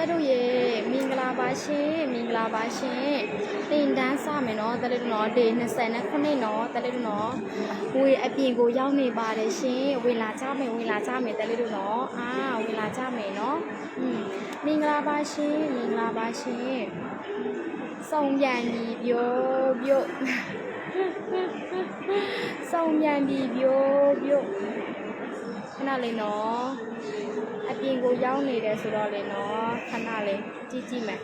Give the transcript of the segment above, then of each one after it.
တဲ့တို့ရေမင်္ဂလာပါရှင်မင်္ဂလာပါရှင်တင်တန်းစမယ်နော်တဲ့တို့နော်ဒီ29နော်တဲ့တို့နော်ဝေအပြင်ကိုရောက်နေပါတယ်ရှင်ဝင်လာကြမယ်တဲ့တို့နော်ဝင်လာကြမယ်နော်မင်္ဂလာပါရှင်မင်္ဂလာပါရှင်စုံပြန်ပြီးပြို့စုံပြန်ပြီးပြို့ခဏလေးနော်အပြင်ကိုရောက်နေတယ်ဆိုတော့လေနော်ခဏလေးကြည့်မယ်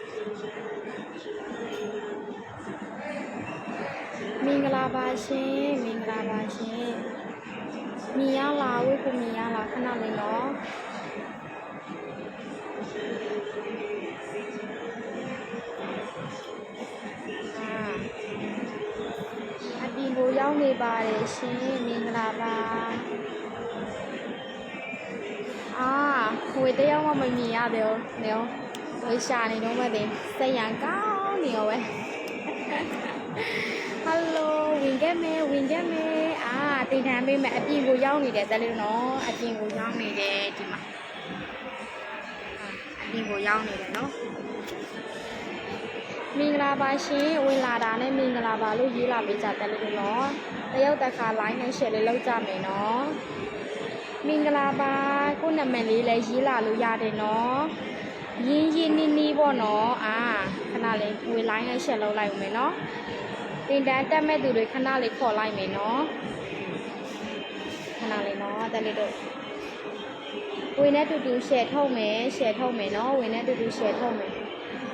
မင်္ဂလာပါရှင်မင်္ဂလာပါရှင်မြင်ရလားဝိကိုမြင်ရလားခဏလေးနော်အပြင်ကိုရောက်နေပါတယ်ရှင်မင်္ဂလာပါဝေတယောက်မှမမြင်ရသေးဘူးနေရောဝေရှာနေတော့မဲ့တင်စက်ရန်ကောင်းနေရောပဲဟယ်လိုဝင်ခဲ့မယ်တင်ထမ်းပေးမယ်အပြင်ကိုရောက်နေတယ်တဲ့လေးနော်အပြင်ကိုရောက်နေတယ်ဒီမှာအပြင်ကိုရောက်နေတယ်နော်မင်္ဂလာပါရှင်ဝင်လာတာနဲ့မင်္ဂလာပါလို့ရေးလာပေးကြတဲ့လေးနော်တယောက်တစ်ခါ line နဲ့ share လေးလုပ်ကြမယ်နော်မင်္ဂလာပါကိုနာမည်လေးလည်းရေးလာလို့ရတယ်နော်ရင်းနီးပေါ့နော်ခဏလေးဝေ line နဲ့ share လုပ်လိုက်ဦးမယ်နော်တင်တန်းတက်မဲ့သူတွေခဏလေးခေါ်လိုက်မယ်နော်ခဏလေးနော်တက်လေးတို့ဝေနဲ့တူတူ share ထုတ်မယ်နော်ဝေနဲ့တူတူ share ထုတ်မယ်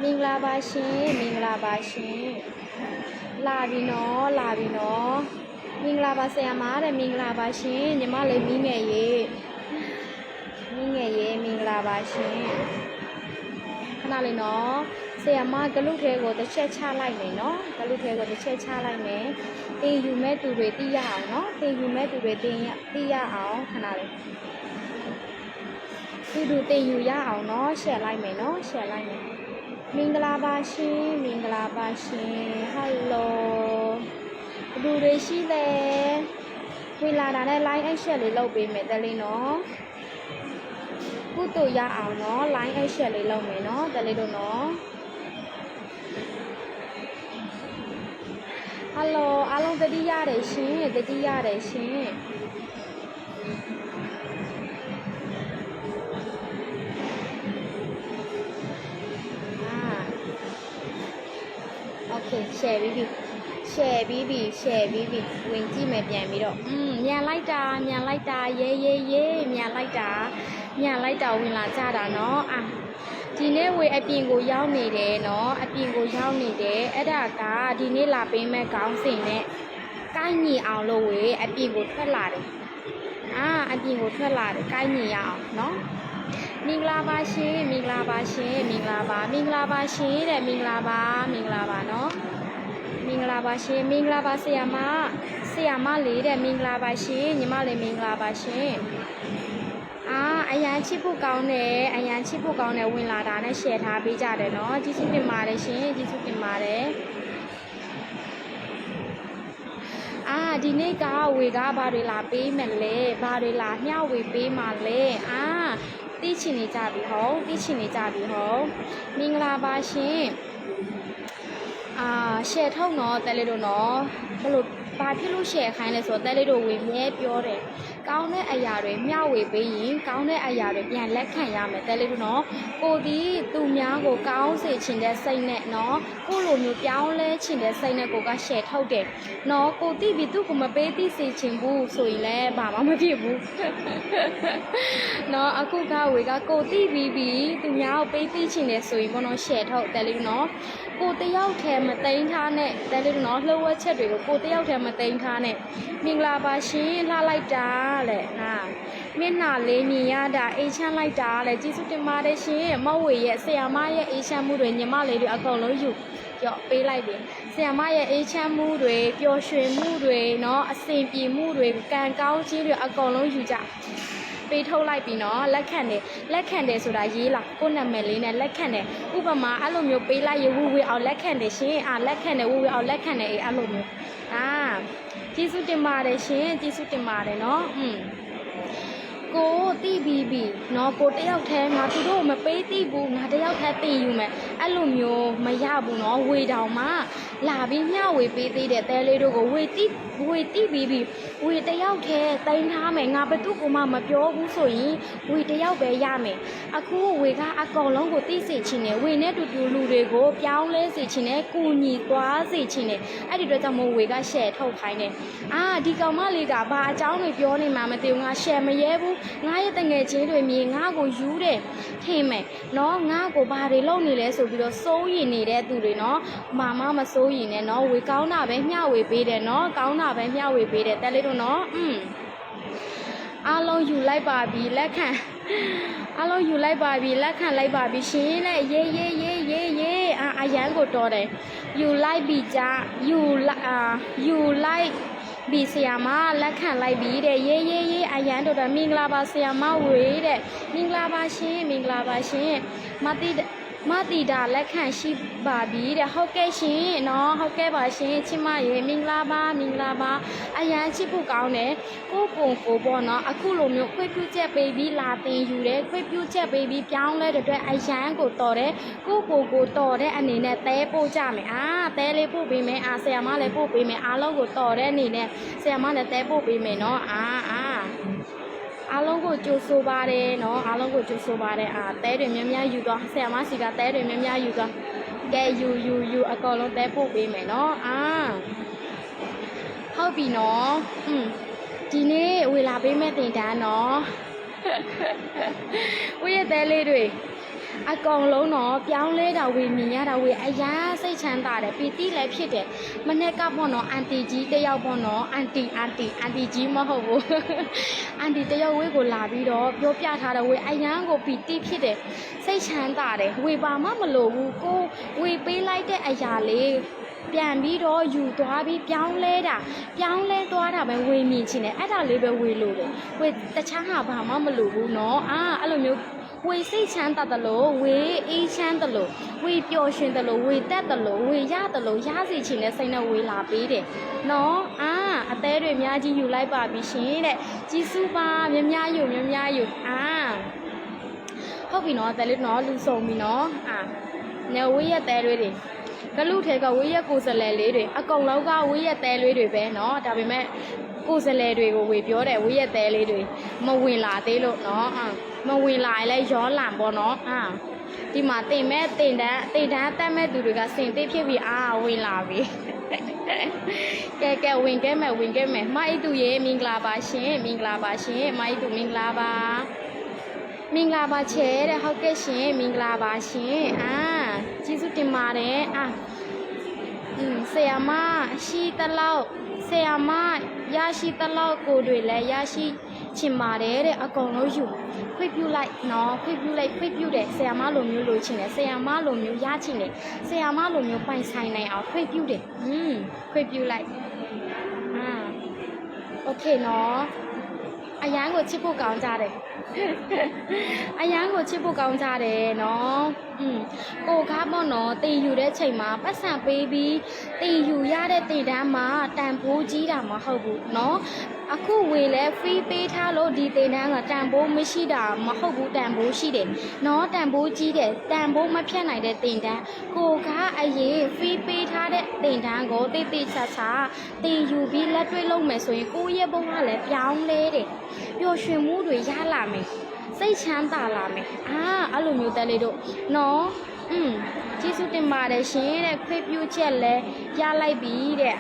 မင်္ဂလာပါရှင်မင်္ဂလာပါရှင်လာပြီနော်မင်္ဂလာပါဆရာမတဲ့မင်္ဂလာပါရှင်ညီမလေးမိငယ်ရေမင်္ဂလာပါရှင်ခဏလေးနော်ဆရာမဂလုထဲကိုတစ်ချက်ချလိုက်မယ်နော်တင်ယူမဲ့သူတွေသိရအောင်နော်တင်ယူမဲ့သူတွေသိရအောင်ခဏလေးသူတင်ယူရအောင်နော်ရှယ်လိုက်မယ်နော်မင်္ဂလာပါရှင်ဟယ်လိုဘလူတွေရှိလဲဝင်လာတာနဲ့ line action လေးလုပ်ပေးမယ်တလေးနော်ကုတူရအောင်နော် line action လေးလုပ်မယ်နော်တလေးတို့နော်ဟယ်လိုအားလုံးတတိရတယ်ရှင်โอเค share ပြီးပြီဝင်ကြည့်မယ်ပြန်ပြီးတော့မြန်လိုက်တာရေးမြန်လိုက်တာဝင်လာကြတာเนาะဒီနေ့ဝေအပြင်ကိုရောက်နေတယ်เนาะအဲ့ဒါကဒီနေ့လာပေးမဲ့ခေါင်းစဉ်နဲ့ကိုင်းညီအောင်လို့ဝေအပြင်ကိုထွက်လာတယ်ကိုင်းညီရအောင်เนาะမင်္ဂလာပါရှင်တဲ့မင်္ဂလာပါเนาะမင်္ဂလာပါရှင်မင်္ဂလာပါဆရာမလေးတဲ့မင်္ဂလာပါရှင်ညီမလေးမင်္ဂလာပါရှင်အရန်ချစ်ဖို့ကောင်းတယ်ဝင်လာတာနဲ့ share ထားပေးကြတယ်เนาะကျေးဇူးတင်ပါတယ်ရှင်ဒီနေ့ကဝေကဘာတွေလာပေးမယ်လဲဘာတွေလာမျှဝေပေးမှာလဲသိချင်နေကြပြီဟုတ်မင်္ဂလာပါရှင်share ထုတ်နော်တဲလေးတို့နော်ဘလို့ဘာဖြစ်လို့ share ခိုင်းလဲဆိုတော့တဲလေးတို့ဝေမြဲပြောတယ်ကောင်းတဲ့အရာတွေမျှဝေပေးရင်ကောင်းတဲ့အရာတွေပြန်လက်ခံရမယ်တဲလေးတို့နော်ကိုဒီသူများကိုကောင်းစေချင်တဲ့စိတ်နဲ့နော်ကိုလိုမျိုးပြောင်းလဲချင်တဲ့စိတ်နဲ့ကိုက share ထုတ်တယ်နော်ကိုတိပြီးသူ့ကိုမပေးသိစေချင်ဘူးဆိုရင်လည်းဘာမှမဖြစ်ဘူးနော်အခုကဝေကကိုတိပြီးသူများကိုပေးသိချင်တယ်ဆိုရင်ပေါ့နော် share ထုတ်တဲလေးနော်ကိုတယောက်ထဲမသိမ်းထားနဲ့တဲလေးနော်လှုပ်ဝက်ချက်တွေကိုကိုတယောက်ထဲမသိမ်းထားနဲ့မင်္ဂလာပါရှင်လှလိုက်တာလေမျက်နှာလေးမြင်ရတာအေးချမ်းလိုက်တာလေကျေးဇူးတင်ပါတယ်ရှင်မဝေရဲ့ဆရာမရဲ့အေးချမ်းမှုတွေညီမလေးတွေအကုန်လုံးယူကြော့ပေးလိုက်ပြီဆရာမရဲ့အေးချမ်းမှုတွေပျော်ရွှင်မှုတွေเนาะအဆင်ပြေမှုတွေကံကောင်းခြင်းတွေအကုန်လုံးယူကြပေးထုတ်လိုက်ပြီเนาะလက်ခံတယ်ဆိုတာရေးလာကိုနာမည်လေးနဲ့လက်ခံတယ်ဥပမာအဲ့လိုမျိုးပေးလိုက်ရဝူဝေအောင်လက်ခံတယ်ရှင်လက်ခံတယ်ဝူဝေအောင်လက်ခံတယ်အဲ့လိုမျိုးကျေးဇူးတင်ပါတယ်ရှင်ကျေးဇူးတင်ပါတယ်เนาะ ကိုတိပြီးပြီနော်ကိုတယောက်တည်းငါသူတို့မပေးသိဘူးငါတယောက်တည်းတင်ယူမယ်အဲ့လိုမျိုးမရဘူးနော်ဝေတောင်မှလာပြီးမျှဝေပေးသေးတယ်တဲလေးတို့ကိုဝေတိပြီးပြီဝေတယောက်တည်းတင်ထားမယ်ငါဘသူ့ကိုမှမပြောဘူးဆိုရင်ဝေတယောက်ပဲရမယ်အခုဝေကအကောင်လုံးကိုသိစေချင်တယ်ဝေနဲ့တူတူလူတွေကိုပြောင်းလဲစေချင်တယ်ကူညီသွားစေချင်တယ်အဲ့ဒီတော့ကြောင့်မို့ဝေက share ထုတ်ခိုင်းတယ်ဒီကောင်မလေးကဘာအကြောင်းတွေပြောနေမှမသိဘူးငါ share မရဲဘူးငါရဲ့တငယ်ချင်းတွေမြေငါကိုယူတယ်ထင်မယ်နော်ငါကိုဘာတွေလုပ်နေလဲဆိုပြီးတော့စိုးရင်နေတဲ့သူတွေနော်မစိုးရင်နဲ့နော်ဝေကောင်းတာပဲမျှဝေပေးတယ်နော်ကောင်းတာပဲမျှဝေပေးတယ်တက်လေးတို့နော်အားလုံးယူလိုက်ပါပြီလက်ခံအားလုံးယူလိုက်ပါပြီလက်ခံလိုက်ပါပြီရှင်တဲ့ရေးအရန်ကိုတော်တယ်ယူလိုက်ပြီကြယူလိုက်ဘီဆရာမလက်ခံလိုက်ပြီးတဲ့ရေးအရန်တော်တော်မင်္ဂလာပါဆရာမဝေးတဲ့မင်္ဂလာပါရှင်မတိတာလက်ခံရှိပါပြီတဲ့ဟုတ်ကဲ့ရှင်နော်ဟုတ်ကဲ့ပါရှင်ချစ်မရေမင်္ဂလာပါအရန်ချစ်ဖို့ကောင်းတယ်ကိုပေါ့နော်အခုလိုမျိုးခွေးပြူချက်ပေးပြီးလာတင်ယူတယ်ခွေးပြူချက်ပေးပြီးပြောင်းလဲတဲ့အတွက်အရန်ကိုတော်တယ်ကိုတော်တဲ့အနေနဲ့တဲပို့ကြမယ်တဲလေးပို့ပေးမယ်ဆရာမလည်းပို့ပေးမယ်အားလုံးကိုတော်တဲ့အနေနဲ့ဆရာမလည်းတဲပို့ပေးမယ်နော်အားလုံးကိုကြိုးဆိုပါတယ်နော်အားလုံးကိုကြိုးဆိုပါတယ်တဲတွေများများယူသွားဆရာမစီကတဲတွေများများယူသွားကဲယူအကောင်လုံးတဲပို့ပေးမယ်နော်ဟုတ်ပြီနော်ဒီနေ့ဝေလာပေးမဲ့တင်တန်းနော်ဝေရဲ့တဲလေးတွေအကောင်လုံးတော့ပြောင်းလဲတာဝေမြင်ရတာဝေအရာစိတ်ချမ်းသာတယ်ပီတိလည်းဖြစ်တယ်မနေ့ကပေါ့နော်အန်တီကြီးတယောက်ပေါ့နော်အန်တီကြီးမဟုတ်ဘူးအန်တီတယောက်ဝေကိုလာပြီးတော့ပြောပြထားတယ်ဝေအရာကိုပီတိဖြစ်တယ်စိတ်ချမ်းသာတယ်ဝေပါမှမလို့ဘူးကိုဝေပေးလိုက်တဲ့အရာလေးပြန်ပြီးတော့ယူသွားပြီးပြောင်းလဲသွားတာပဲဝေမြင်ချင်တယ်အဲ့ဒါလေးပဲဝေလို့တယ်ဝေတခြားဟာဘာမှမလို့ဘူးနော်အဲ့လိုမျိုးဝေစိတ်ချမ်းသာတယ်လို့ဝေအေးချမ်းတယ်လို့ဝေပျော်ရွှင်တယ်လို့ဝေတက်တယ်လို့ဝေရတယ်လို့ရစီချင်တဲ့စိတ်နဲ့ဝေလာပေးတယ်နော်အသေးတွေအများကြီးယူလိုက်ပါပြီရှင်တဲ့ကြီးစုပါများယူဟုတ်ပြီနော်အသေးလေးနော်လူစုံပြီနော်နေဝေရဲ့တဲတွေကလူထဲကဝေးရက်ကိုယ်စလဲလေးတွေအကုန်လောက်ကဝေးရက်တဲလေးတွေပဲเนาะဒါပေမဲ့ကိုယ်စလဲတွေကိုဝေပြောတယ်ဝေးရက်တဲလေးတွေမဝင်လာသေးလို့เนาะမဝင်လာရင်လည်းရောလံပေါ့เนาะဒီမှာတင်မဲ့တင်တန်းတက်မဲ့သူတွေကစင်သိဖြစ်ပြီးဝင်လာပြီကဲဝင်ခဲ့မယ်မိုက်တူရေမင်္ဂလာပါရှင်မိုက်တူမင်္ဂလာပါချဲတဲ့ဟုတ်ကဲ့ရှင်မင်္ဂလာပါရှင်ကျေးဇူးတင်ပါတယ်ဆရာမရှိတလောက်ဆရာမရရှိတလောက်ကိုတွေလည်းရရှိချင်ပါတယ်တဲ့အကုန်လုံးယူခွေပြုလိုက်နော်ခွေပြုတယ်ဆရာမလိုမျိုးလိုချင်တယ်ဆရာမလိုမျိုးရချင်တယ်ဆရာမလိုမျိုးပိုင်ဆိုင်နိုင်အောင်ခွေပြုတယ်ခွေပြုလိုက်โอเคနော်အရန်ကိုချစ်ဖို့ကောင်းကြတယ်နော်ကိုကားပေါ့နော်တင်ယူတဲ့ချိန်မှာပတ်စံပေးပြီးတင်ယူရတဲ့တင်တန်းမှာတန်ဖိုးကြီးတာမဟုတ်ဘူးနော်အခုဝေလဲ free ပေးထားလို့ဒီတင်တန်းကတန်ဖိုးမရှိတာမဟုတ်ဘူးတန်ဖိုးရှိတယ်နော်တန်ဖိုးကြီးတယ်တန်ဖိုးမဖြတ်နိုင်တဲ့တင်တန်းကိုကားအရင် free ပေးထားတဲ့တင်တန်းကိုတိတ်ချာတင်ယူပြီးလက်တွေ့လုပ်မယ်ဆိုရင်ကိုယ့်ရဲ့ဘဝလည်းပြောင်းလဲတယ်ပျော်ရွှင်မှုတွေရလာမယ်စိတ်ချမ်းသာလာမယ်အဲ့လိုမျိုးတက်လေးတို့နော်ကျေးဇူးတင်ပါတယ်ရှင်တဲ့ခွေးပြူချက်လဲရလိုက်ပြီတဲ့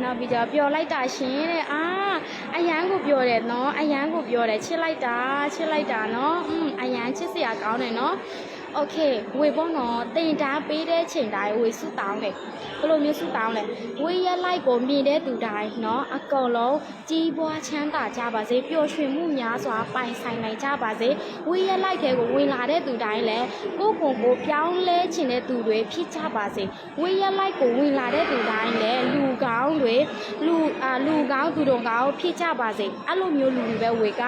နောက်ပြီးတော့ပျော်လိုက်တာရှင်တဲ့အရန်ကိုပြောတယ်နော်အရန်ကိုပြောတယ်ချစ်လိုက်တာနော်အရန်ချစ်စရာကောင်းတယ်နော်โอเคဝေပေါ့နော်တင်တာပေးတဲ့ချိန်တိုင်းဝေစုတောင်းတယ်ဘယ်လိုမျိုးစုတောင်းလဲဝေရလိုက်ကိုမြင်တဲ့သူတိုင်းနော်အကုန်လုံးကြီးပွားချမ်းသာကြပါစေပျော်ရွှင်မှုများစွာပိုင်ဆိုင်နိုင်ကြပါစေဝေရလိုက်တဲ့ကိုဝင်လာတဲ့သူတိုင်းလည်းကိုပြောင်းလဲခြင်းတဲ့သူတွေဖြစ်ကြပါစေဝေရလိုက်ကိုဝင်လာတဲ့သူတိုင်းလည်းလူကောင်းတွေလူကောင်းသူတော်ကောင်းဖြစ်ကြပါစေအဲ့လိုမျိုးလူတွေပဲဝေက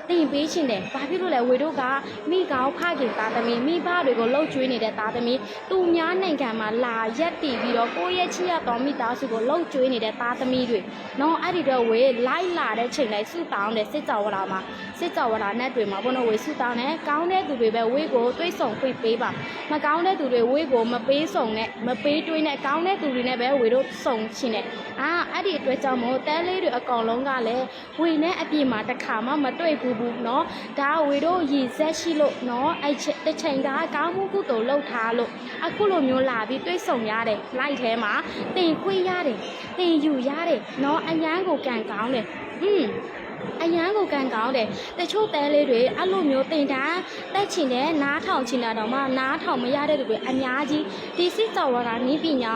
တင်ပေးခြင်းတယ်ဘာဖြစ်လို့လဲဝေတို့ကမိကောင်းဖခင်သားသမီးမိဘ တွေကိုလှုပ်ကျွေးနေတဲ့သားသမီးသူများနိုင်ငံမှာလာရက်တည်ပြီးတော့ကိုယ့်ရဲ့ချစ်ရတော်မိသားစုကိုလှုပ်ကျွေးနေတဲ့သားသမီးတွေနော်အဲ့ဒီတော့ဝေးလိုက်လာတဲ့ချိန်တိုင်းစုတောင်းတဲ့စစ်ကြောဝါမှာစစ်ကြောဝါနဲ့တွေမှာဘုန်းတော်ဝေးစုတောင်းတယ်ကောင်းတဲ့သူတွေပဲဝေးကိုတွေးဆောင်ခွင့်ပေးပါမကောင်းတဲ့သူတွေဝေးကိုမပေးဆောင်နဲ့မပေးတွေးနဲ့ကောင်းတဲ့သူတွေနဲ့ပဲဝေးတို့ဆောင်ချင်တယ်အဲ့ဒီအတွက်ကြောင့်မို့တဲလေးတွေအကောင်လုံးကလည်းဝေနဲ့အပြင်မှာတစ်ခါမှမတွေ့ဘူးနော်ဒါဝေတို့ရည်ဆက်ရှိလို့နော်အဲ့တစ်ချိန်ကကောင်းမှုကုသိုလ်လုပ်ထားလို့အခုလိုမျိုးလာပြီးတွေးဆောင်ရတယ်လိုက်ထဲမှာတင်ခွေးရတယ်တင်ယူရတယ်နော်အရန်ကိုကန်ကောင်းတယ်အရန်ကိုကန်ကောင်းတယ်တချို့တဲလေးတွေအဲ့လိုမျိုးတင်တာတက်ချင်တယ်နားထောင်ချင်တာတော့မှနားထောင်မရတဲ့သူတွေအများကြီးဒီစစ်ကြောဝါဒနည်းပညာ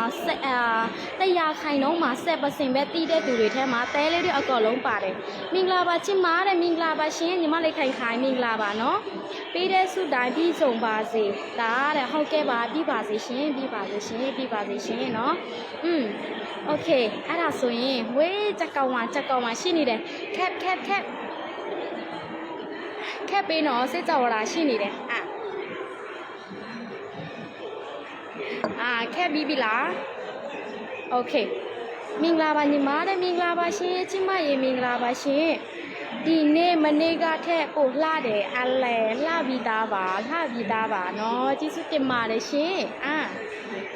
တရားခိုင်နှုန်းမှာ7%ပဲတည်တဲ့သူတွေထဲမှာတဲလေးတွေအကောလုံးပါတယ်မင်္ဂလာပါချစ်မားတဲ့မင်္ဂလာပါရှင်ညီမလေးခိုင်ခိုင်မင်္ဂလာပါနော်ပေးတဲ့ဆုတိုင်းပြီးဆုံးပါစေဒါတဲ့ဟုတ်ကဲ့ပါပြီးပါစေရှင်ပြီးပါစေရှင်ပြီးပါစေရှင်နော်โอเคအဲ့ဒါဆိုရင်ဝေးချက်ကောင်ဝါရှိနေတယ်ခက်ပေးနော်စစ်ကြောလာရှိနေတယ်ခက်ပြီးပြီလားโอเคမင်္ဂလာပါညီမတဲ့မင်္ဂလာပါရှင်ချစ်မရေမင်္ဂလာပါရှင်ဒီနေ့မနေ့ကထက်ပိုလှတယ်အလဲလှပြီးသားပါနော်ကျေးဇူးတင်ပါတယ်ရှင်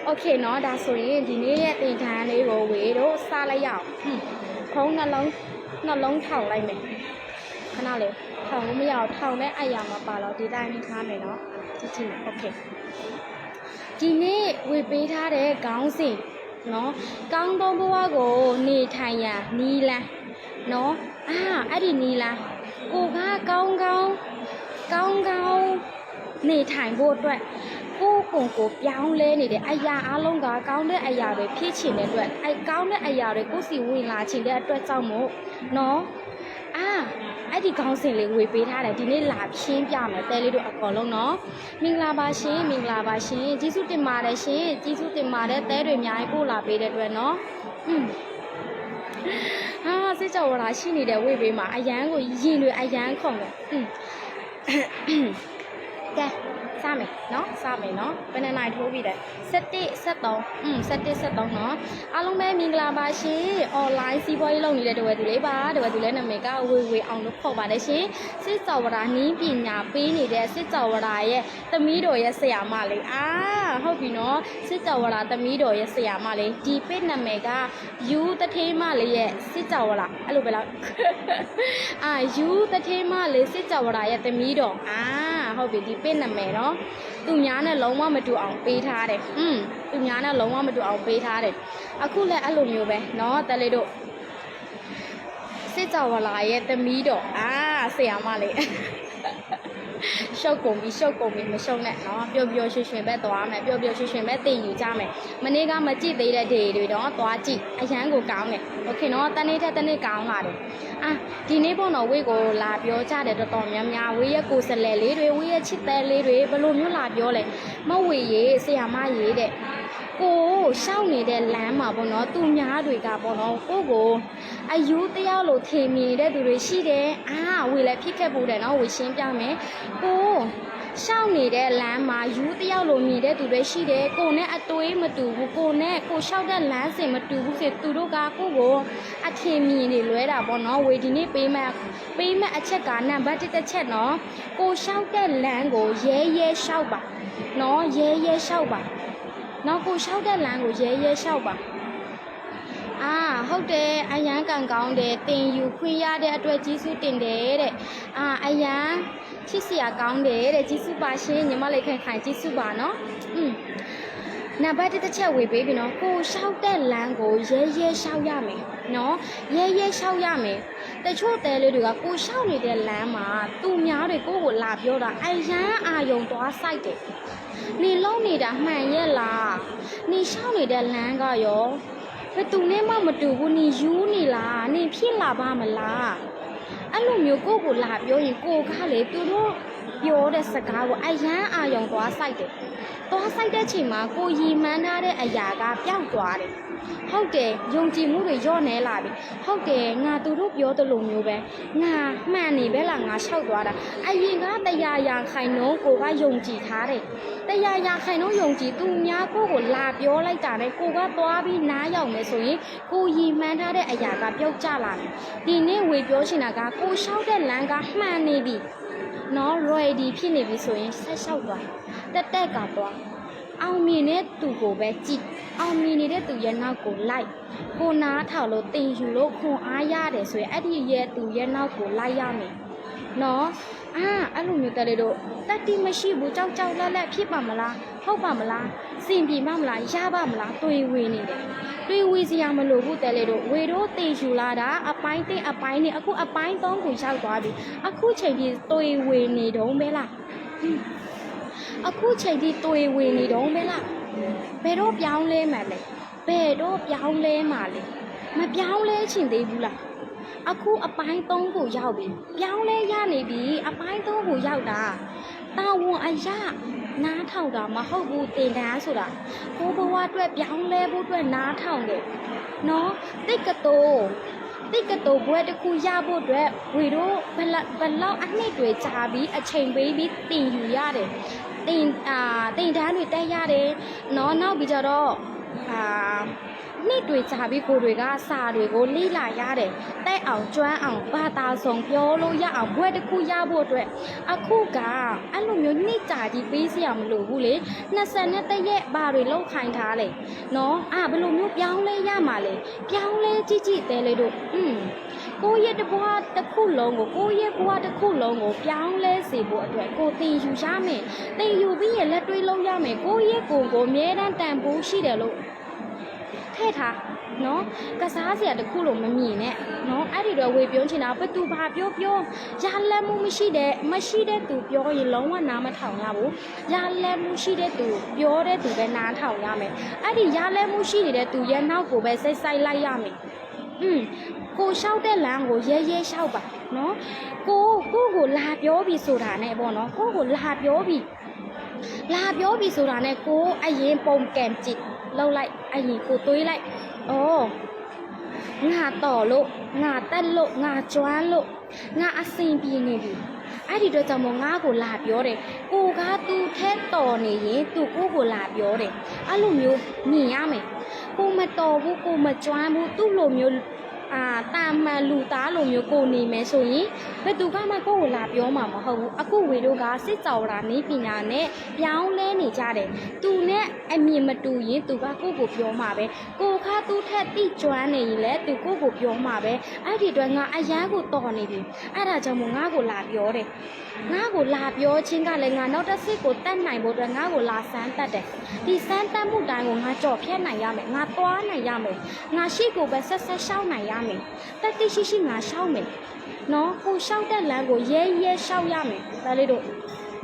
โอเคเนาะဒါဆိုရင်ဒီနေ့ရဲ့တင်ထန်းလေးကိုဝေတို့စလိုက်ရအောင်ဖုံးနှလုံးထောင်လိုက်မယ်ခဏလေးထောင်လို့မရအောင်ထောင်တဲ့အရာမှာပါတော့ဒီတိုင်းလေးထားမယ်เนาะကြည့်โอเคဒီနေ့ဝေပေးထားတဲ့ခေါင်းစဉ်เนาะကောင်းသောဘဝကိုနေထိုင်ရန်နီလန်းเนาะအဲ့ဒီနီလန်းကိုကကောင်းနေထိုင်ဖို့အတွက်ကိုပြောင်းလဲနေတယ်အရာအလုံးကကောင်းတဲ့အရာတွေဖြစ်ချင်တဲ့အတွက်ကောင်းတဲ့အရာတွေကိုစီဝင်လာချင်တဲ့အတွက်ကြောင့်မို့နော်အဲ့ဒီခေါင်းစဉ်လေးဝေပေးထားတယ်ဒီနေ့လာရှင်းပြမယ်တဲလေးတို့အကုန်လုံးနော်မင်္ဂလာပါရှင်ကျေးဇူးတင်ပါတယ်ရှင်ကျေးဇူးတင်ပါတယ်တဲတွေအများကြီးပို့လာပေးတဲ့အတွက်နော်စစ်ကြောလာရှိနေတဲ့ဝေပေးမှာအရန်ကိုရင်တွေအရန်ခုန်တယ်ကဲစမယ်နော်ဘယ်နှစ်နိုင်ထိုးပြီလဲ17 73နော်အားလုံးပဲမင်္ဂလာပါရှင် online စီးပွားရေးလုပ်နေတဲ့တဝက်သူလေးပါတဝက်သူလေးနာမည်ကဝေအောင်လို့ခေါ်ပါတယ်ရှင်စစ်ကြောဝါဒနီးပညာပေးနေတဲ့စစ်ကြောဝါဒရဲ့သမီးတော်ရဲ့ဆရာမလေးဟုတ်ပြီနော်စစ်ကြောဝါဒသမီးတော်ရဲ့ဆရာမလေးဒီပိတ်နာမည်ကယူတထေးမလေးရဲ့စစ်ကြောဝါဒအဲ့လိုပဲလားယူတထေးမလေးစစ်ကြောဝါဒရဲ့သမီးတော်ဟုတ်ပြီဒီပိတ်နာမည်နော်သူများနဲ့လုံးဝမတူအောင်ပေးထားတယ်သူများနဲ့လုံးဝမတူအောင်ပေးထားတယ်အခုလည်းအဲ့လိုမျိုးပဲเนาะတလေးတို့စစ်ကြောဝါလာရဲ့သမီးတော်ဆရာမလေးရှုပ်ကုန်ပြီမရှုပ်နဲ့เนาะပျော်ရွှင်ပဲသွားမယ်ပျော်ရွှင်ပဲတင်ယူကြမယ်မနေ့ကမကြည့်သေးတဲ့ဒေတွေတော့သွားကြည့်အရန်ကိုကောင်းတယ်โอเคเนาะတနေ့ကောင်းလာတယ်ဒီနေ့ပေါ့နော်ဝေးကိုလာပြောကြတယ်တော်တော်များဝေးရဲ့ကိုယ်စလဲလေးတွေဝေးရဲ့ချစ်တဲ့လေးတွေဘယ်လိုမျိုးလာပြောလဲမဝေးရေးဆရာမရေးတဲ့ကိုရှောက်နေတဲ့လမ်းမှာပေါ့နော်သူများတွေကပေါ့နော်ကိုအယူတယောက်လိုထေမြင်တဲ့သူတွေရှိတယ်ဝေးလည်းဖြစ်ခဲ့ပို့တယ်နော်ဝေးရှင်းပြမယ်ကိုရှောက်နေတဲ့လမ်းမှာယူတယောက်လိုမြင်တဲ့သူတွေရှိတယ်ကိုနဲ့အတွေးမတူဘူးကိုရှောက်တဲ့လမ်းစဉ်မတူဘူးဆိုသူတို့ကကိုအထင်မြင်နေလွဲတာပေါ့နော်ဝေဒီနေ့ပေးမဲ့အချက်ကနံပါတ်1တစ်ချက်နော်ကိုရှောက်တဲ့လမ်းကိုရဲရှောက်ပါနော်ရဲရှောက်ပါနော်ကိုရှောက်တဲ့လမ်းကိုရဲရှောက်ပါဟုတ်တယ်အရန်ကန်ကောင်းတယ်တင်ယူခွင့်ရတဲ့အတွက်ကျေးဇူးတင်တယ်တဲ့အရန်ချစ်စရာကောင်းတယ်တဲ့ကျေးဇူးပါရှင်ညီမလေးခိုင်ကျေးဇူးပါနော်နံပါတ်1တစ်ချက်ဝေပေးပြီနော်ကိုရှောက်တဲ့လမ်းကိုရဲရှောက်ရမယ်နော်ရဲရှောက်ရမယ်တချို့တဲလေးတွေကကိုရှောက်နေတဲ့လမ်းမှာသူများတွေကိုလာပြောတာအရန်အာယုံသွားဆိုင်တယ်နေလုံးနေတာမှန်ရဲ့လားနေရှောက်နေတဲ့လမ်းကရောဘယ်သူနဲ့မှမတူဘူးနေယူနေလားနေဖြစ်လာပါမလားအဲ့လိုမျိုးကိုလာပြောရင်ကိုကလေသူတို့ ပြောတဲ့စကားကိုအယမ်းအာယုံသွားဆိုင်တယ်သွားဆိုင်တဲ့ချိန်မှာကိုရီမှန်းထားတဲ့အရာကပျောက်သွားတယ်ဟုတ်တယ်ယုံကြည်မှုတွေညော့နေလာပြီဟုတ်တယ်ငါသူတို့ပြောသလိုမျိုးပဲငါမှန်နေပဲလားငါလျှောက်သွားတာအရင်ကတရားရာခိုင်နှုန်းကိုကယုံကြည်ထားတယ်တရားရာခိုင်နှုန်းယုံကြည်သူများကိုလာပြောလိုက်တာနဲ့ကိုကသွားပြီးနားရောက်မယ်ဆိုရင်ကိုရီမှန်းထားတဲ့အရာကပြုတ်ကျလာတယ်ဒီနေ့ဝေပြောချင်တာကကိုလျှောက်တဲ့လမ်းကမှန်နေပြီနော် ready ဖြစ်နေပြီဆိုရင်ဆက်လျှောက်သွားတက်ကတော့အောင်မြင်တဲ့သူကိုပဲကြည့်အောင်မြင်နေတဲ့သူရဲ့နောက်ကိုလိုက်ကိုနားထောင်လို့တင်ယူလို့ခွန်အားရတယ်ဆိုရင်အဲ့ဒီရဲ့သူရဲ့နောက်ကိုလိုက်ရမယ်နော်အဲ့လိုမျိုးတက်လေတော့တက်တိမရှိဘူးကြောက်လက်ဖြစ်ပါမလားဟုတ်ပါမလားစင်ပြေမမလားရပါမလားတွေးဝေနေတယ်တွေးဝေစရာမလိုဘူးတက်လေတော့ဝေတော့တင်ယူလာတာအပိုင်းနဲ့အခုအပိုင်း3ကိုရောက်သွားပြီအခုချိန်ကြီးတွေးဝေနေတော့မဲလားအခုချိန်ကြီးတွေးဝေနေတော့မဲလားဘယ်တော့ပြောင်းလဲမှလဲဘယ်တော့ပြောင်းလဲမှလဲမပြောင်းလဲချင်သေးဘူးလားအခုအပိုင်း3ကိုရောက်ပြီပြောင်းလဲရနေပြီအပိုင်း3ကိုရောက်တာတာဝန်အရာနားထောင်တာမဟုတ်ဘူးတင်တန်းဆိုတာကိုဘဝအတွက်ပြောင်းလဲဖို့အတွက်နားထောင်တယ်နော်တိတ်ကတိုဘွဲတစ်ခုရဖို့အတွက်ဝေတို့ဘလောက်အနှစ်တွေကြာပြီးအချိန်ပေးပြီးတင်ယူရတယ်တင်တန်းတွေတက်ရတယ်နော်နောက်ပြီးကြတော့နှစ်တွေကြာပြီးကိုတွေကစာတွေကိုလေ့လာရတယ်တဲ့အောင်ကျွမ်းအောင်ဘာသာဆုံးပြောလို့ရအောင်ဘွဲတစ်ခုရဖို့အတွက်အခုကအဲ့လိုမျိုးနှစ်ကြာကြီးပေးစရာမလိုဘူးလေ20ရက်ဘာတွေလောက်ခိုင်းထားလဲနော်ဘယ်လိုမျိုးပြောင်းလဲရမှာလဲပြောင်းလဲကြည့်တယ်လေတို့ကိုရဲ့တဘွားတစ်ခုလုံးကိုကိုရဲ့ဘွားတစ်ခုလုံးကိုပြောင်းလဲစေဖို့အတွက်ကိုတင်ယူရမယ်တင်ယူပြီးရလက်တွေးလုံးရမယ်ကိုရဲ့ကိုအမြဲတမ်းတန်ဖိုးရှိတယ်လို့ထည့်ထားနော်ကစားစရာတခုလို့မမြင်နဲ့နော်အဲ့ဒီတော့ဝေပြောချင်တာဘသူဘာပြောရလက်မှုမရှိတဲ့သူပြောရင်လုံးဝနားမထောင်ရဘူးရလက်မှုရှိတဲ့သူပြောတဲ့သူပဲနားထောင်ရမယ်အဲ့ဒီရလက်မှုရှိနေတဲ့သူရဲ့နောက်ကိုပဲစိတ်ဆိုင်လိုက်ရမယ်ကိုလျှောက်တဲ့လမ်းကိုရဲလျှောက်ပါနော်ကိုလာပြောပြီဆိုတာနဲ့ပေါ့နော်ကိုလာပြောပြီဆိုတာနဲ့ကိုအရင်ပုံကံကြည့်လောက်လိုက်အရင်ကိုတွေးလိုက်ငါတော်လို့ငါတက်လို့ငါကျွမ်းလို့ငါအစင်ပြေနေပြီအဲ့ဒီတော့ကြောင့်မို့ငါကိုလာပြောတယ်ကိုကသူ့ထက်တော်နေရင်သူကိုလာပြောတယ်အဲ့လိုမျိုးမြင်ရမယ်ကိုမတော်ဘူးကိုမကျွမ်းဘူးသူ့လိုမျိုးတာမန်လူသားလိုမျိုးကိုနေမယ်ဆိုရင်ဘယ်သူကမှကိုလာပြောမှာမဟုတ်ဘူးအခုဝေတို့ကစစ်ကြော်တာနေပညာနဲ့ပြောင်းလဲနေကြတယ်သူနဲ့အမြင်မတူရင်သူကကိုပြောမှာပဲကိုခါသူ့ထက်တိကျွမ်းနေရင်လည်းသူကိုပြောမှာပဲအဲ့ဒီတော့ငါအရန်ကိုတော်နေပြီအဲ့ဒါကြောင့်မို့ငါကိုလာပြောတယ်ငါကိုလာပြောချင်းကလည်းငါနောက်တစ်စစ်ကိုတတ်နိုင်ဖို့အတွက်ငါကိုလာစမ်းတတ်တယ်ဒီစမ်းတတ်မှုတိုင်းကိုငါကြော်ဖြတ်နိုင်ရမယ်ငါသွားနိုင်ရမယ်ငါရှိကိုပဲဆက်ရှောက်နိုင်ရမယ်တက်တိရှိငါရှောက်မယ်နော်ကိုရှောက်တဲ့လမ်းကိုရဲရှောက်ရမယ်ဒါလေးတို့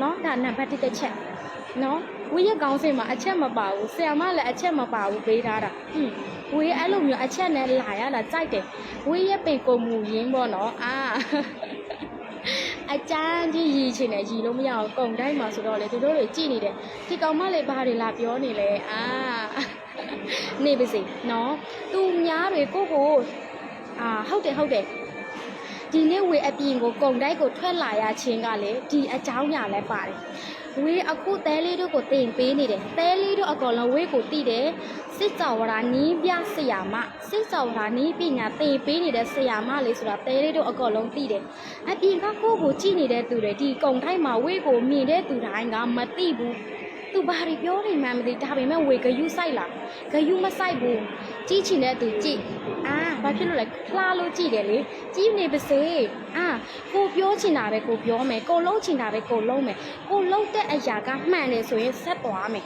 နော်ဒါနံပါတ်1တစ်ချက်နော်ဝေးရကောင်းစင်မှာအချက်မပါဘူးဆရာမလည်းအချက်မပါဘူးပေးထားတာဝေးအဲ့လိုမျိုးအချက်နဲ့လာရတာကြိုက်တယ်ဝေးရပင်ကိုမူရင်းပေါ့နော်အကျန်းကြီးရည်ချင်တယ်ရည်လို့မရအောင်ကုံတိုင်းမှာဆိုတော့လေသူတို့တွေကြည်နေတယ်ဒီကောင်မလေးဘာတွေလာပြောနေလဲနေပါစေနော်သူများတွေကိုဟုတ်တယ်ဒီနေ့ဝေအပြင်ကိုကုံတိုင်းကိုထွက်လာရချင်းကလေဒီအကြောင်းညာလဲပါတယ်ဝေအခုတဲလေးတို့ကိုတင်ပေးနေတယ်တဲလေးတို့အကောင်လုံးဝေကိုတိတယ်စစ်ကြော်ရာနီးပြဆရာမစစ်ကြော်ရာနီးပညာတင်ပေးနေတဲ့ဆရာမလေးဆိုတာတဲလေးတို့အကောင်လုံးတိတယ်အပြင်ကကိုကြည့်နေတဲ့သူတွေဒီကုံတိုင်းမှာဝေကိုမြင်တဲ့သူတိုင်းကမသိဘူးသူဘာတွေပြောနေမှမသိဒါပေမဲ့ဝေဂယုစိုက်လားဂယုမစိုက်ဘူးကြည့်ချင်တဲ့သူကြည့်ဘာဖြစ်လို့လဲလှလို့ကြည့်တယ်လေကြည့်နေပါစေကိုပြောချင်တာပဲကိုပြောမယ်ကိုလုံးချင်တာပဲကိုလုံးမယ်ကိုလုံးတဲ့အရာကမှန်တယ်ဆိုရင်ဆက်သွားမယ်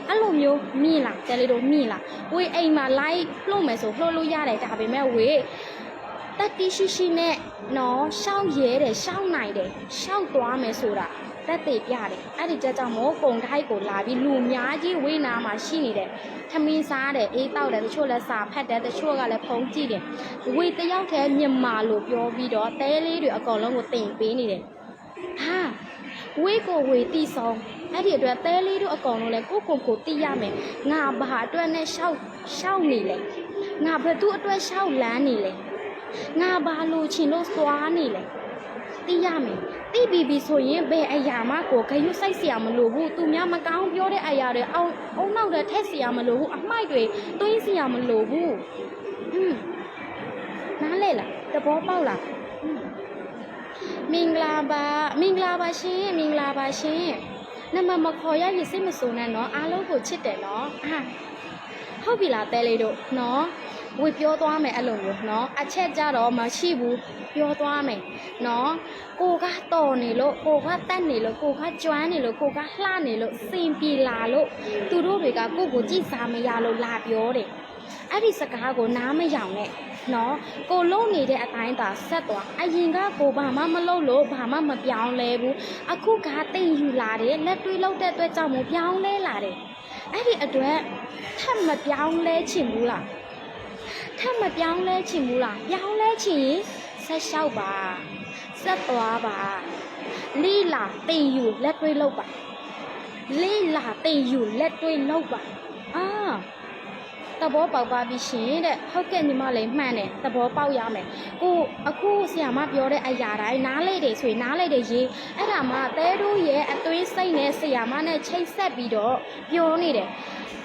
အဲ့လိုမျိုးမြင်လားတဲလေးတို့မြင်လားဝေအိမ်မှာလိုက်လှုပ်မယ်ဆိုလှုပ်လို့ရတယ်ဒါပေမဲ့ဝေတက်တိရှိနဲ့နော်ရှောက်ရဲတယ်ရှောက်နိုင်တယ်ရှောက်သွားမယ်ဆိုတာတက်သေးပြတယ်အဲ့ဒီကြောင့်မို့ကုံထိုက်ကိုလာပြီးလူများကြီးဝေးနာမှာရှိနေတယ်ထမင်းစားတယ်အေးတောက်တယ်တချို့လည်းစာဖတ်တယ်တချို့ကလည်းဖုန်းကြည့်တယ်ဝေးတယောက်တည်းမြန်မာလို့ပြောပြီးတော့တဲလေးတွေအကောင်လုံးကိုတင်ပေးနေတယ် ဝေးကိုဝေးတီဆောင်အဲ့ဒီအတွက်တဲလေးတို့အကောင်လုံးလဲကိုတီးရမယ်ငါဘာအတွက်နဲ့ရှောက်နေလဲငါဘယ်သူအတွက်ရှောက်လန်းနေလဲငါဘာလို့ချင်လို့သွားနေလဲတီးရမယ်တီးပြီးဆိုရင်ဘယ်အရာမှကိုခရုစိုက်เสียမလို့ဘူးသူများမကောင်းပြောတဲ့အရာတွေအောင်နောက်တဲ့ထက်เสียမလို့ဘူးအမိုက်တွေတွင်းเสียမလို့ဘူးနားလဲလားတဘောပေါက်လားမင်္ဂလာပါရှင်နမမခေါ်ရရင်စိတ်မဆိုးနဲ့နော်အားလုံးကိုချစ်တယ်နော်ဟုတ်ပြီလားတဲလေးတို့နော်ဝေပြောသွားမယ်အဲ့လိုမျိုးနော်အချက်ကြတော့မရှိဘူးပြောသွားမယ်နော်ကိုကတော်နေလို့ကိုကတက်နေလို့ကိုကကျွမ်းနေလို့ကိုကလှနေလို့စင်ပြေလာလို့သူတို့တွေကကိုကြည့်စားမရလို့လာပြောတယ်အဲ့ဒီစကားကိုနားမယောင်နဲ့နော်ကိုလုံးနေတဲ့အတိုင်းသာဆက်သွားအရင်ကကိုဘာမှမလုပ်လို့ဘာမှမပြောင်းလဲဘူးအခုကတိမ်ယူလာတယ်လက်တွေးလောက်တဲ့အတွက်ကြောင့်မပြောင်းလဲလာတယ်အဲ့ဒီအတွက်ထပ်မပြောင်းလဲချင်ဘူးလားပြောင်းလဲချင်ရင်ဆက်လျှောက်ပါဆက်သွားပါလေးလာတိမ်ယူလက်တွေးလောက်ပါတဘောပေါက်ပါပြီရှင်တဲ့ဟုတ်ကဲ့ညီမလေးမှန်တယ်တဘောပေါက်ရမယ်ကိုအခုဆရာမပြောတဲ့အရာတိုင်းနားလေတယ်ဆိုရင်နားလေတယ်ရေးအဲ့ဒါမှတဲတို့ရဲ့အသွေးစိတ်နဲ့ဆရာမနဲ့ချိတ်ဆက်ပြီးတော့ပြောနေတယ်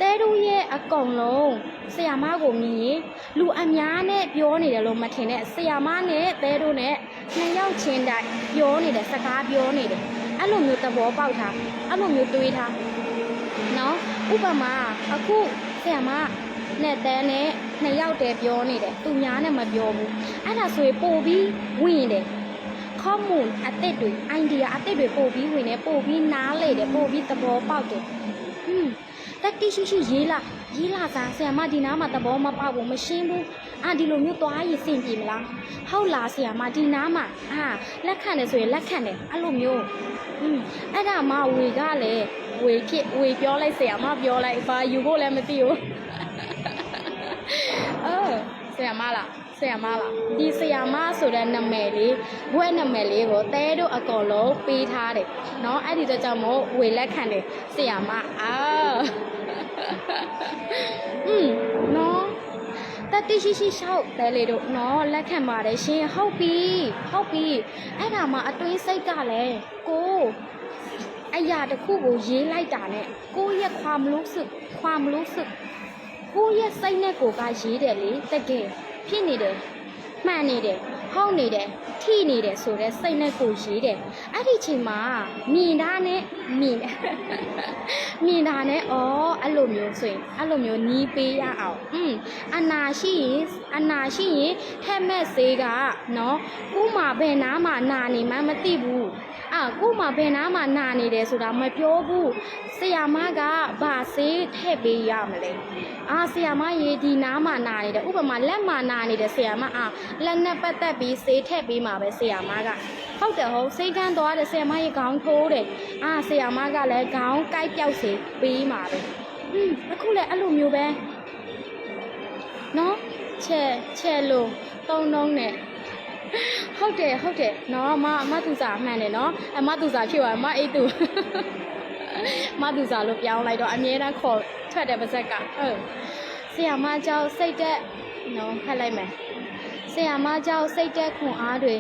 တဲတို့ရဲ့အကောင်လုံးဆရာမကိုမြင်ရင်လူအများနဲ့ပြောနေတယ်လို့မထင်နဲ့ဆရာမနဲ့တဲတို့နဲ့နှစ်ယောက်ချင်းတိုင်းပြောနေတယ်စကားပြောနေတယ်အဲ့လိုမျိုးတဘောပေါက်ထားအဲ့လိုမျိုးတွေးထားနော်ဥပမာအခုဆရာမနဲ့တဲနဲ့နှစ်ယောက်တည်းပြောနေတယ်သူများနဲ့မပြောဘူးအဲ့ဒါဆိုရင်ပို့ပြီးဝင်တယ်common အသစ်တွေ idea အသစ်တွေပို့ပြီးဝင်တယ်ပို့ပြီးနားလေတယ်ပို့ပြီးသဘောပေါက်တယ်တက်တိရှိရေးလာစားဆရာမဒီနားမှာသဘောမပေါက်ဘူးမရှင်းဘူးဒီလိုမျိုးသွားရင်စင်ပြေမလားဟုတ်လားဆရာမဒီနားမှာလက်ခံတယ်ဆိုရင်လက်ခံတယ်အဲ့လိုမျိုးအဲ့ဒါမှဝေကလည်းဝေပြောလိုက်ဆရာမပြောလိုက်ဘာယူဖို့လည်းမသိဘူးဆရာမလားဒီဆရာမဆိုတဲ့နာမည်လေးဘွဲ့နာမည်လေးကိုတဲတို့အကောင်လုံးပေးထားတယ်เนาะအဲ့ဒီတော့ကြောင့်မို့ဝေလက်ခံတယ်ဆရာမเนาะတတိရှိရှောက်တဲလေးတို့เนาะလက်ခံပါတယ်ရှင်ဟုတ်ပြီအဲ့ဒါမှအတွင်းစိတ်ကလည်းကိုအရာတစ်ခုကိုရေးလိုက်တာနဲ့ကိုရဲ့ความรู้สึกကိုရဲ့စိတ်နဲ့ကိုကရေးတယ်လေတကယ်ဖြစ်နေတယ်မှန်နေတယ်ဟောင်းနေတယ်ထိနေတယ်ဆိုတဲ့စိတ်နဲ့ကိုရေးတယ်အဲ့ဒီချိန်မှာမြင်တာနဲ့အဲ့လိုမျိုးဆိုရင်အဲ့လိုမျိုးနီးပေးရအောင်အနာရှိရင်ထက်မဲ့ဆေးကနော်ကိုမှဘယ်နားမှာနာနေမှမသိဘူးကိုမှဘယ်နားမှာနာနေတယ်ဆိုတာမပြောဘူးဆရာမကဘာဆေးထည့်ပေးရမလဲဆရာမရေဒီနားမှာနာနေတယ်ဥပမာလက်မှာနာနေတယ်ဆရာမလက်နဲ့ပတ်သက်ပြီးဆေးထည့်ပေးမှာပဲဆရာမကဟုတ်တယ်ဟုတ်စိတ်ကန်းသွားတယ်ဆရာမရေခေါင်းထိုးတယ်ဆရာမကလည်းခေါင်းကိုက်ပြောက်စေပေးမှာပဲအခုလည်းအဲ့လိုမျိုးပဲနော်ချဲလို့တုံးနဲ့ဟုတ်တယ်နော်မသူစာမှန်တယ်နော်မသူစာဖြစ်သွားမအေးသူမသူစာလို့ပြောင်းလိုက်တော့အမြဲတမ်းခေါ်ထွက်တဲ့ပါဇက်ကဆရာမเจ้าစိတ်သက်နော်ဖတ်လိုက်မယ်ဆရာမเจ้าစိတ်သက်ခွန်အားတွေ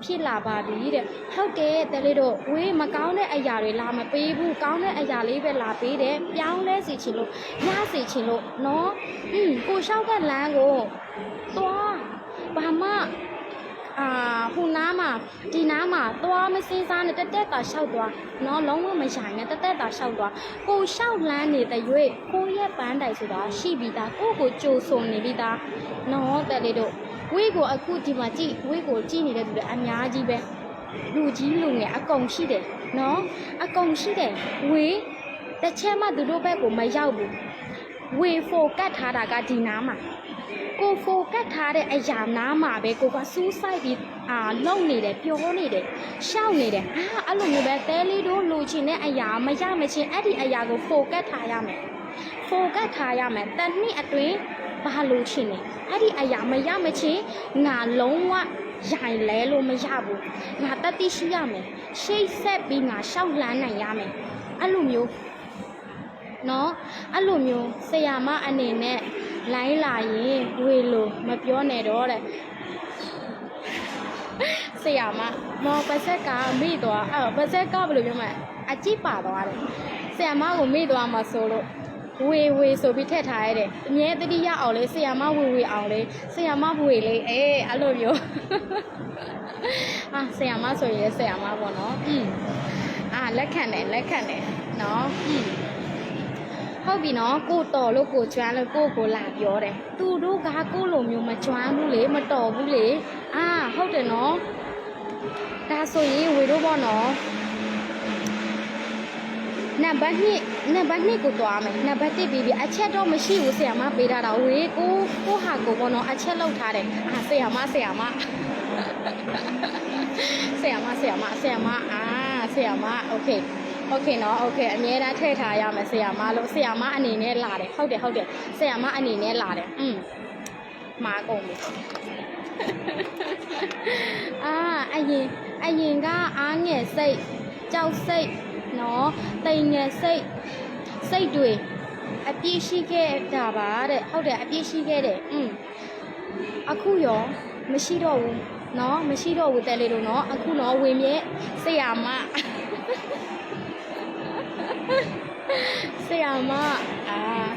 ဖြစ်လာပါပြီတဲ့ဟုတ်တယ်တလေးတို့ဝေးမကောင်းတဲ့အရာတွေလာမပေးဘူးကောင်းတဲ့အရာလေးပဲလာပေးတယ်ပြောင်းလဲစီချင်လို့ရစီချင်လို့နော်ကိုလျှောက်ကလမ်းကိုသွားဘာမှဟိုနားမှာဒီနားမှာသွားမစင်းစားနဲ့တက်တာလျှောက်သွားနော်လုံးဝမရိုင်နဲ့တက်တာလျှောက်သွားကိုလျှောက်လန်းနေတဲ့ရွေးကိုရဲ့ပန်းတိုင်ဆိုတာရှိပြီးသားကိုကြိုဆုံနေပြီးသားနော်တဲ့လေးတို့ဝေးကိုအခုဒီမှာကြည့်ဝေးကိုကြည့်နေတဲ့သူတွေအများကြီးပဲလူကြီးလူငယ်အကုန်ရှိတယ်နော်အကုန်ရှိတယ်ဝေးတစ်ချက်မှသူတို့ဘက်ကိုမရောက်ဘူးဝေးဖိုကတ်ထားတာကဒီနားမှာကိုဖိုကတ်ထားတဲ့အရာနားမှာပဲကိုကစူးစိုက်ပြီးလုံနေတယ်ပြောနေတယ်ရှောက်နေတယ်အဲ့လိုမျိုးပဲတဲလေးတို့လူချင်းတဲ့အရာမရမချင်းအဲ့ဒီအရာကိုဖိုကတ်ထားရမယ်တနှစ်အတွင်းဘာလို့ချင်းလဲအဲ့ဒီအရာမရမချင်းငါလုံးဝ ရိုင်လဲလို့မရဘူးငါတတိရှိရမယ်ရှိတ်ဆက်ပြီးငါရှောက်လန်းနိုင်ရမယ်အဲ့လိုမျိုးနော်အဲ့လိုမျိုးဆရာမအနေနဲ့လိုင်းလာရင်ဝေလို့မပြောနဲ့တော့တဲ့ဆရာမမော်ပါဆက်ကမိသွားပါဆက်ကဘယ်လိုပြောမလဲအကြည့်ပါသွားတယ်ဆရာမကိုမိသွားမှာဆိုလို့ဝေဆိုပြီးထည့်ထားရတဲ့အမြဲတတိရအောင်လေဆရာမဝေအောင်လေဆရာမဝေလေအဲ့လိုမျိုးဆရာမဆိုရင်ဆရာမပေါ့နော်လက်ခံတယ်နော်ဟုတ်ပြီနော်ကိုတော်လို့ကိုကျွမ်းလို့ကိုလာပြောတယ်သူတို့ကကိုလိုမျိုးမကျွမ်းဘူးလေမတော်ဘူးလေဟုတ်တယ်နော်ဒါဆိုရင်ဝေတို့ပေါ့နော်နံပါတ်2ကိုသွားမယ်နံပါတ်1ပြီးပြီအချက်တော့မရှိဘူးဆရာမပေးထားတာဝေကိုဟာကိုပေါ့နော်အချက်လောက်ထားတယ်ဆရာမโอเคနော်โอเคအမြဲတမ်းထည့်ထားရမယ်ဆရာမလို့ဆရာမအနေနဲ့လာတယ်ဟုတ်တယ်ဆရာမအနေနဲ့လာတယ်မာကုန်ပြီအရင်ကအားငယ်စိတ်ကြောက်စိတ်နော်တိမ်ငယ်စိတ်တွေအပြည့်ရှိခဲ့တာပါတဲ့ဟုတ်တယ်အပြည့်ရှိခဲ့တယ်အခုရောမရှိတော့ဘူးနော်မရှိတော့ဘူးတဲ့လေတို့နော်အခုတော့ဝေမြဲဆရာမ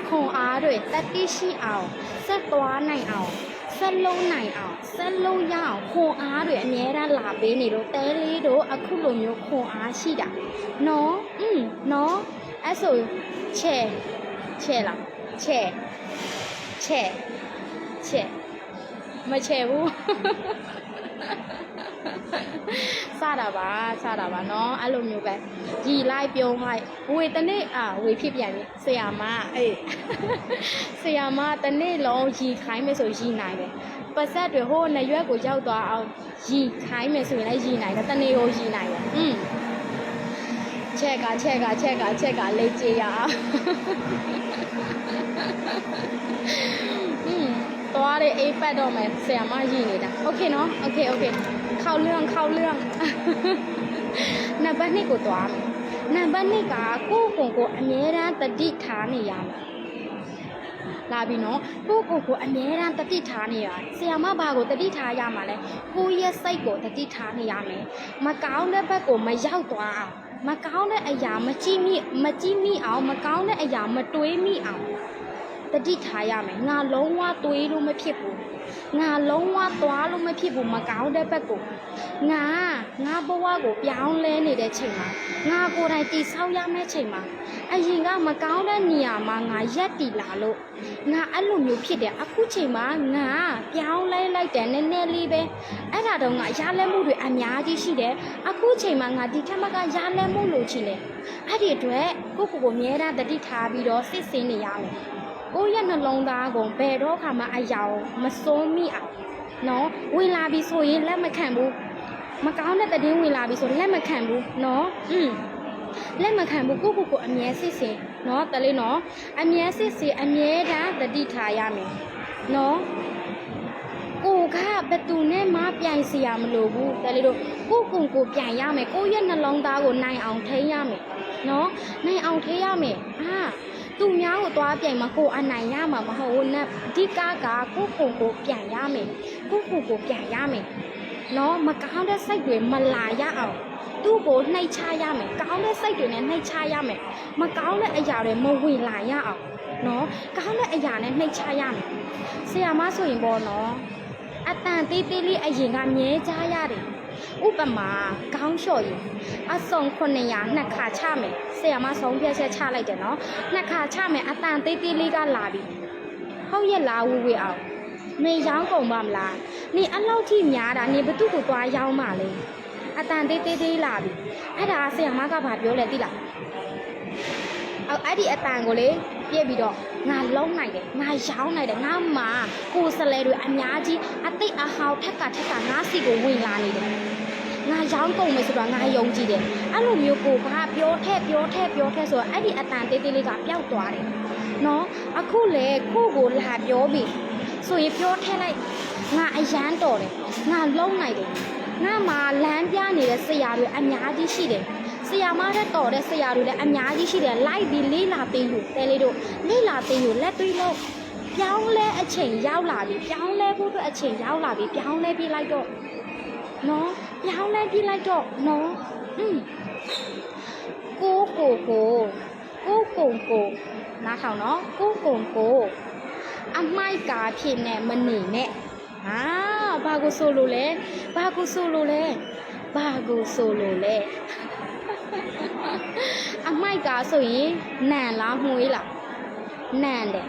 ခွန်အားတွေတတိရှိအောင်ဆက်သွားနိုင်အောင်ဆက်လုံးနိုင်အောင်ဆက်လုံးရအောင်ခွန်အားတွေအများအားလာပေးနေလို့တဲလေးတို့အခုလိုမျိုးခွန်အားရှိတာနော်နော်အဲ့ဆိုချဲလားချဲမချဲဘူးစတာပါနော်အဲ့လိုမျိုးပဲရီလိုက်ပြုံးလိုက်ဝေတနေ့ဝေဖြစ်ပြန်ပြီဆရာမတနေ့လုံးရီခိုင်းမယ်ဆိုရီနိုင်တယ်ပတ်ဆက်တွေဟိုနရွက်ကိုရောက်သွားအောင်ရီခိုင်းမယ်ဆိုရင်လည်းရီနိုင်တယ်တနေ့ကိုရီနိုင်တယ်ချက်ကလေ့ကြည့်ရအောင်သွားတယ်အိပ်ပတ်တော့မယ်ဆရာမရီနေတာโอเคနော်โอเคเข้าเรื่องနံပါတ်2ကိုသွားမယ်နံပါတ်2ကကိုအမြဲတမ်းတတိထားနေရမယ်လာပြီနော်ကိုအမြဲတမ်းတတိထားနေရဆရာမဘာကိုတတိထားရမှာလဲကိုရဲ့စိတ်ကိုတတိထားနေရမယ်မကောင်းတဲ့ဘက်ကိုမရောက်သွားအောင်မကောင်းတဲ့အရာမကြည့်မိအောင်မကောင်းတဲ့အရာမတွေးမိအောင်တတိထားရမယ်ငါလုံးဝတွေးလို့မဖြစ်ဘူးငါလုံးဝသွားလို့မဖြစ်ဘူးမကောင်းတဲ့ဘက်ကိုငါဘဝကိုပြောင်းလဲနေတဲ့ချိန်မှာငါကိုယ်တိုင်တည်ဆောက်ရမယ့်ချိန်မှာအရင်ကမကောင်းတဲ့နေရာမှာငါရက်တည်လာလို့ငါအဲ့လိုမျိုးဖြစ်တယ်အခုချိန်မှာငါပြောင်းလဲလိုက်တယ်နည်းနည်းလေးပဲအဲ့ဒါတော့ငါရလဲမှုတွေအများကြီးရှိတယ်အခုချိန်မှာငါဒီထက်မကရလဲမှုလို့ချင်တယ်အဲ့ဒီအတွက်ကိုအမြဲတမ်းတတိထားပြီးတော့စစ်စင်းနေရမယ်ကိုရဲ့နှလုံးသားကိုဘယ်တော့မှအရာမစိုးမိအောင်နော်ဝင်လာပြီဆိုရင်လက်မခံဘူးမကောင်းတဲ့တည်င်းဝင်လာပြီဆိုလက်မခံဘူးနော်လက်မခံဘူးကိုအမြဲစစ်စင်နော်တလေးနော်အမြဲစစ်စင်အမြဲတမ်းတတိထားရမယ်နော်ကိုကဘယ်သူနဲ့မှပြိုင်စရာမလိုဘူးတလေးတို့ကိုပြိုင်ရမယ်ကိုရဲ့နှလုံးသားကိုနိုင်အောင်ထိန်းရမယ်နော်နိုင်အောင်ထိန်းရမယ်သူများကိုသွားပြိုင်မှာကိုအနိုင်ရမှာမဟုတ်ဘူးနဲ့ဒီကားကကိုပြန်ရမယ်ကိုပြန်ရမယ်နော်မကောင်းတဲ့စိတ်တွေမလာရအောင်သူ့ကိုနှိပ်ချရမယ်ကောင်းတဲ့စိတ်တွေနဲ့နှိပ်ချရမယ်မကောင်းတဲ့အရာတွေမဝင်လာရအောင်နော်ကောင်းတဲ့အရာနဲ့နှိပ်ချရမယ်ဆရာမဆိုရင်ပေါ့နော်အတန်သေးသေးလေးအရင်ကမြဲကြားရတယ်ဥပမာကောင်းလျှော်ရင်အစုံ900နှစ်ခါချမယ်ဆရာမဆုံးဖြတ်ချက်ချလိုက်တယ်နော်နှစ်ခါချမယ်အတန်သေးသေးလေးကလာပြီဟုတ်ရဲ့လားဝေအောင်နေရောင်းကုန်ပါမလားနေအလောက်ထိများတာနေဘသူ့ကိုသွားရောင်းပါလေအတန်သေးသေးလာပြီအဲ့ဒါဆရာမကဘာပြောလဲသိလားအဲ့ဒီအတန်ကိုလေပြည့်ပြီးတော့ငါလုံးနိုင်တယ်ငါရောင်းနိုင်တယ်ငါမှာကိုယ်စလဲတွေအများကြီးအသိအဟောင်းထက်ကငါစီကိုဝင်လာနေတယ်ငါရောင်းကုန်မယ်ဆိုတော့ငါယုံကြည်တယ်အဲ့လိုမျိုးကိုကပြောထက်ဆိုတော့အဲ့ဒီအတန်သေးလေးကပျောက်သွားတယ်နော်အခုလေကိုလာပြောပြီဆိုရင်ပြောထက်လိုက် ငါအရန်တော်တယ်ငါလုံးနိုင်တယ်ငါမှာလမ်းပြနေတဲ့ဆရာတွေအများကြီးရှိတယ်ဆရာမတဲ့တော်တဲ့ဆရာတွေလည်းအများကြီးရှိတယ်လိုက်ပြီးလေးလာသိယူတဲလေးတို့လေးလာသိယူလက်တွေ့လို့ပြောင်းလဲအချိန်ရောက်လာပြီပြောင်းလဲဖို့အတွက်အချိန်ရောက်လာပြီပြောင်းလဲပြလိုက်တော့နော်ပြောင်းလဲပြလိုက်တော့နော်ကိုနားထောင်နော်ကိုအမိုက်ကာဖြစ်နေမနေနဲ့ဘာကိုဆိုလို့လဲအမိုက်ကာဆိုရင်နန်လားမှုေးလားနန်တယ်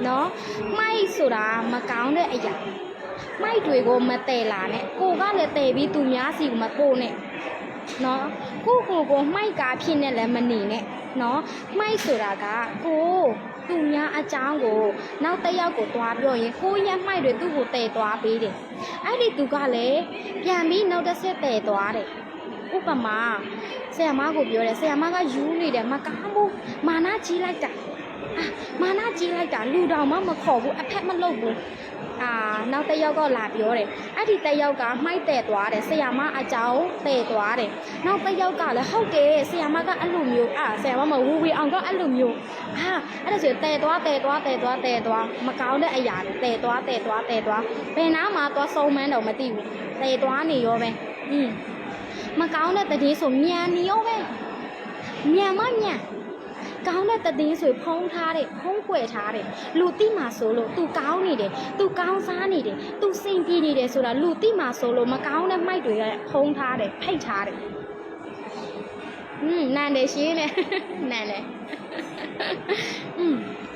နော်မိုက်ဆိုတာမကောင်းတဲ့အရာမိုက်တွေကိုမတည်လာနဲ့ကိုကလည်းတည်ပြီးသူများစီကိုမပို့နဲ့နော်ကိုမိုက်ကာဖြစ်နေလည်းမနေနဲ့နော်မိုက်ဆိုတာကကိုသူများအကြောင်းကိုနောက်တစ်ယောက်ကိုတွားပြောရင်ကိုရဲ့မိုက်တွေသူ့ကိုတည်သွားပေးတယ်အဲ့ဒီသူကလည်းပြန်ပြီးနောက်တစ်ဆက်တည်သွားတယ်ဥပမာဆရာမကိုပြောတယ်ဆရာမကယူနေတယ်မကောင်းဘူးမာနကြီးလိုက်တာလူတော်မှမခေါ်ဘူးအဖက်မလုပ်ဘူးနောက်တစ်ယောက်ကလာပြောတယ်အဲ့ဒီတစ်ယောက်ကမိုက်တဲ့သွားတယ်ဆရာမအကြောင်းတဲ့သွားတယ်နောက်တစ်ယောက်ကလည်းဟုတ်တယ်ဆရာမကအဲ့လိုမျိုးဆရာမမဝေအောင်ကအဲ့လိုမျိုးအဲ့ဒါဆိုတဲ့သွားမကောင်းတဲ့အရာတွေတဲ့သွားဘယ်နာမှသွားဆုံးမန်းတော့မသိဘူးတဲ့သွားနေရောပဲမကောင်းတဲ့တည်ဆိုမြန်နေရောပဲမြန်ကောင်းတဲ့တည်ဆိုဖုံးထားတယ်ဖုံးကွယ်ထားတယ်လူတိမှဆိုလို့ तू ကောင်းနေတယ် तू ကောင်းစားနေတယ် तू စိန်ပြေးနေတယ်ဆိုတာလူတိမှဆိုလို့မကောင်းတဲ့မိုက်တွေကဖုံးထားတယ်ဖိတ်ထားတယ်နန်တယ်ရှင်းတယ်နန်တယ်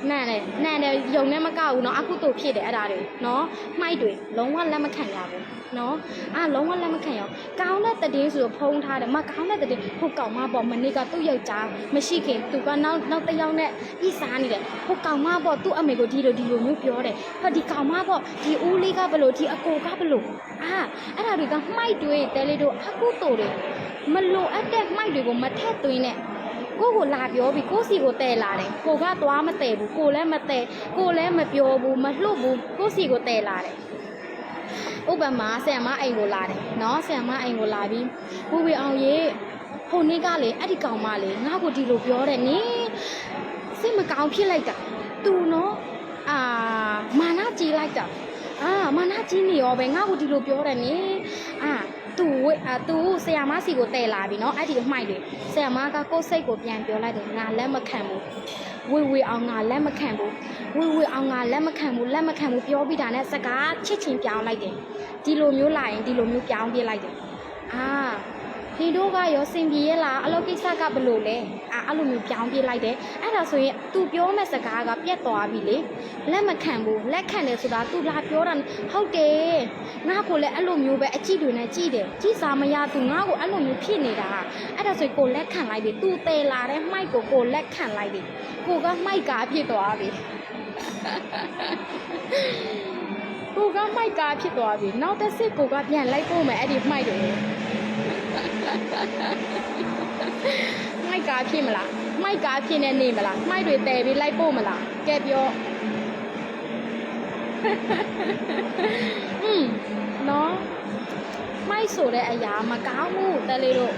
နန်တယ်ယုံနဲ့မကောက်ဘူးเนาะအခုတို့ဖြစ်တယ်အဲ့ဒါတွေเนาะမိုက်တွေလုံးဝလက်မခံရဘူးเนาะလုံးဝလက်မခံရကောင်းတဲ့တည်ဆိုဖုံးထားတယ်မကောင်းတဲ့တည်ဟိုကောင်မပေါ့မနေ့ကသူ့ယောက်ျားမရှိခင်သူကနောက်တစ်ယောက်နဲ့ပြီးစားနေတယ်ဟိုကောင်မပေါ့သူ့အမေကိုဒီလိုမျိုးပြောတယ်ဟောဒီကောင်မပေါ့ဒီဦးလေးကဘလို့ဒီအကိုကဘလို့အဲ့ဒါတွေကမိုက်တွေတဲလေးတို့အခုတို့တွေမလိုအပ်တဲ့မိုက်တွေကိုမထက်သွင်းနဲ့ကိုလာပြောပြီးကိုစီကိုတဲလာတယ်ကိုကသွားမတဲဘူးကိုလည်းမတဲကိုလည်းမပြောဘူးမလှုပ်ဘူးကိုစီကိုတဲလာတယ်ဥပမာဆရာမအိမ်ကိုလာတယ်နော်ဆရာမအိမ်ကိုလာပြီးဝေအောင်ရေးဟိုနေ့ကလေအဲ့ဒီကောင်မလေးငါ့ကိုဒီလိုပြောတယ်နင်စိတ်မကောင်းဖြစ်လိုက်တာသူနော်မာနကြီးလိုက်တာမာနကြီးနေရောပဲငါ့ကိုဒီလိုပြောတယ်နင်သူဆရာမစီကိုတဲလာပြီเนาะအဲ့ဒီအမိုက်တွေဆရာမကကိုယ်စိတ်ကိုပြန်ပြောလိုက်တယ်ငါလက်မခံဘူးဝေအောင်ငါလက်မခံဘူးဝေအောင်ငါလက်မခံဘူးပြောပြီးတာနဲ့စကားချစ်ချင်းပြောင်းလိုက်တယ်ဒီလိုမျိုးလာရင်ဒီလိုမျိုးပြောင်းပြလိုက်တယ်ဒီတို့ကရောစင်ပြေရဲ့လားအလုပ်ကိစ္စကဘလို့လဲအဲ့လိုမျိုးပြောင်းပြလိုက်တယ်အဲ့ဒါဆိုရင် तू ပြောမဲ့စကားကပြတ်သွားပြီလေလက်မခံဘူးလက်ခံတယ်ဆိုတာ तू လာပြောတာဟုတ်တယ်ငါ့ကိုလည်းအဲ့လိုမျိုးပဲအကြည့်တွေနဲ့ကြည့်တယ်ကြည့်စားမရ तू ငါ့ကိုအဲ့လိုမျိုးဖြစ်နေတာအဲ့ဒါဆိုရင်ကိုလက်ခံလိုက်ပြီ तू တဲလာတဲ့မိုက်ကိုလက်ခံလိုက်ပြီကိုကမိုက်ကားဖြစ်သွားပြီကိုကမိုက်ကားဖြစ်သွားပြီနောက်တစ်စစ်ကိုကပြန်လိုက်ပို့မယ်အဲ့ဒီမိုက်တွေမိုက်ကားဖြစ်မလားမိုက်ကားဖြစ်နေမလားမိုက်တွေတဲပြီးလိုက်ပို့မလားကဲပြောနော်မိုက်ဆိုတဲ့အရာမကောင်းဘူးတဲလေးတို့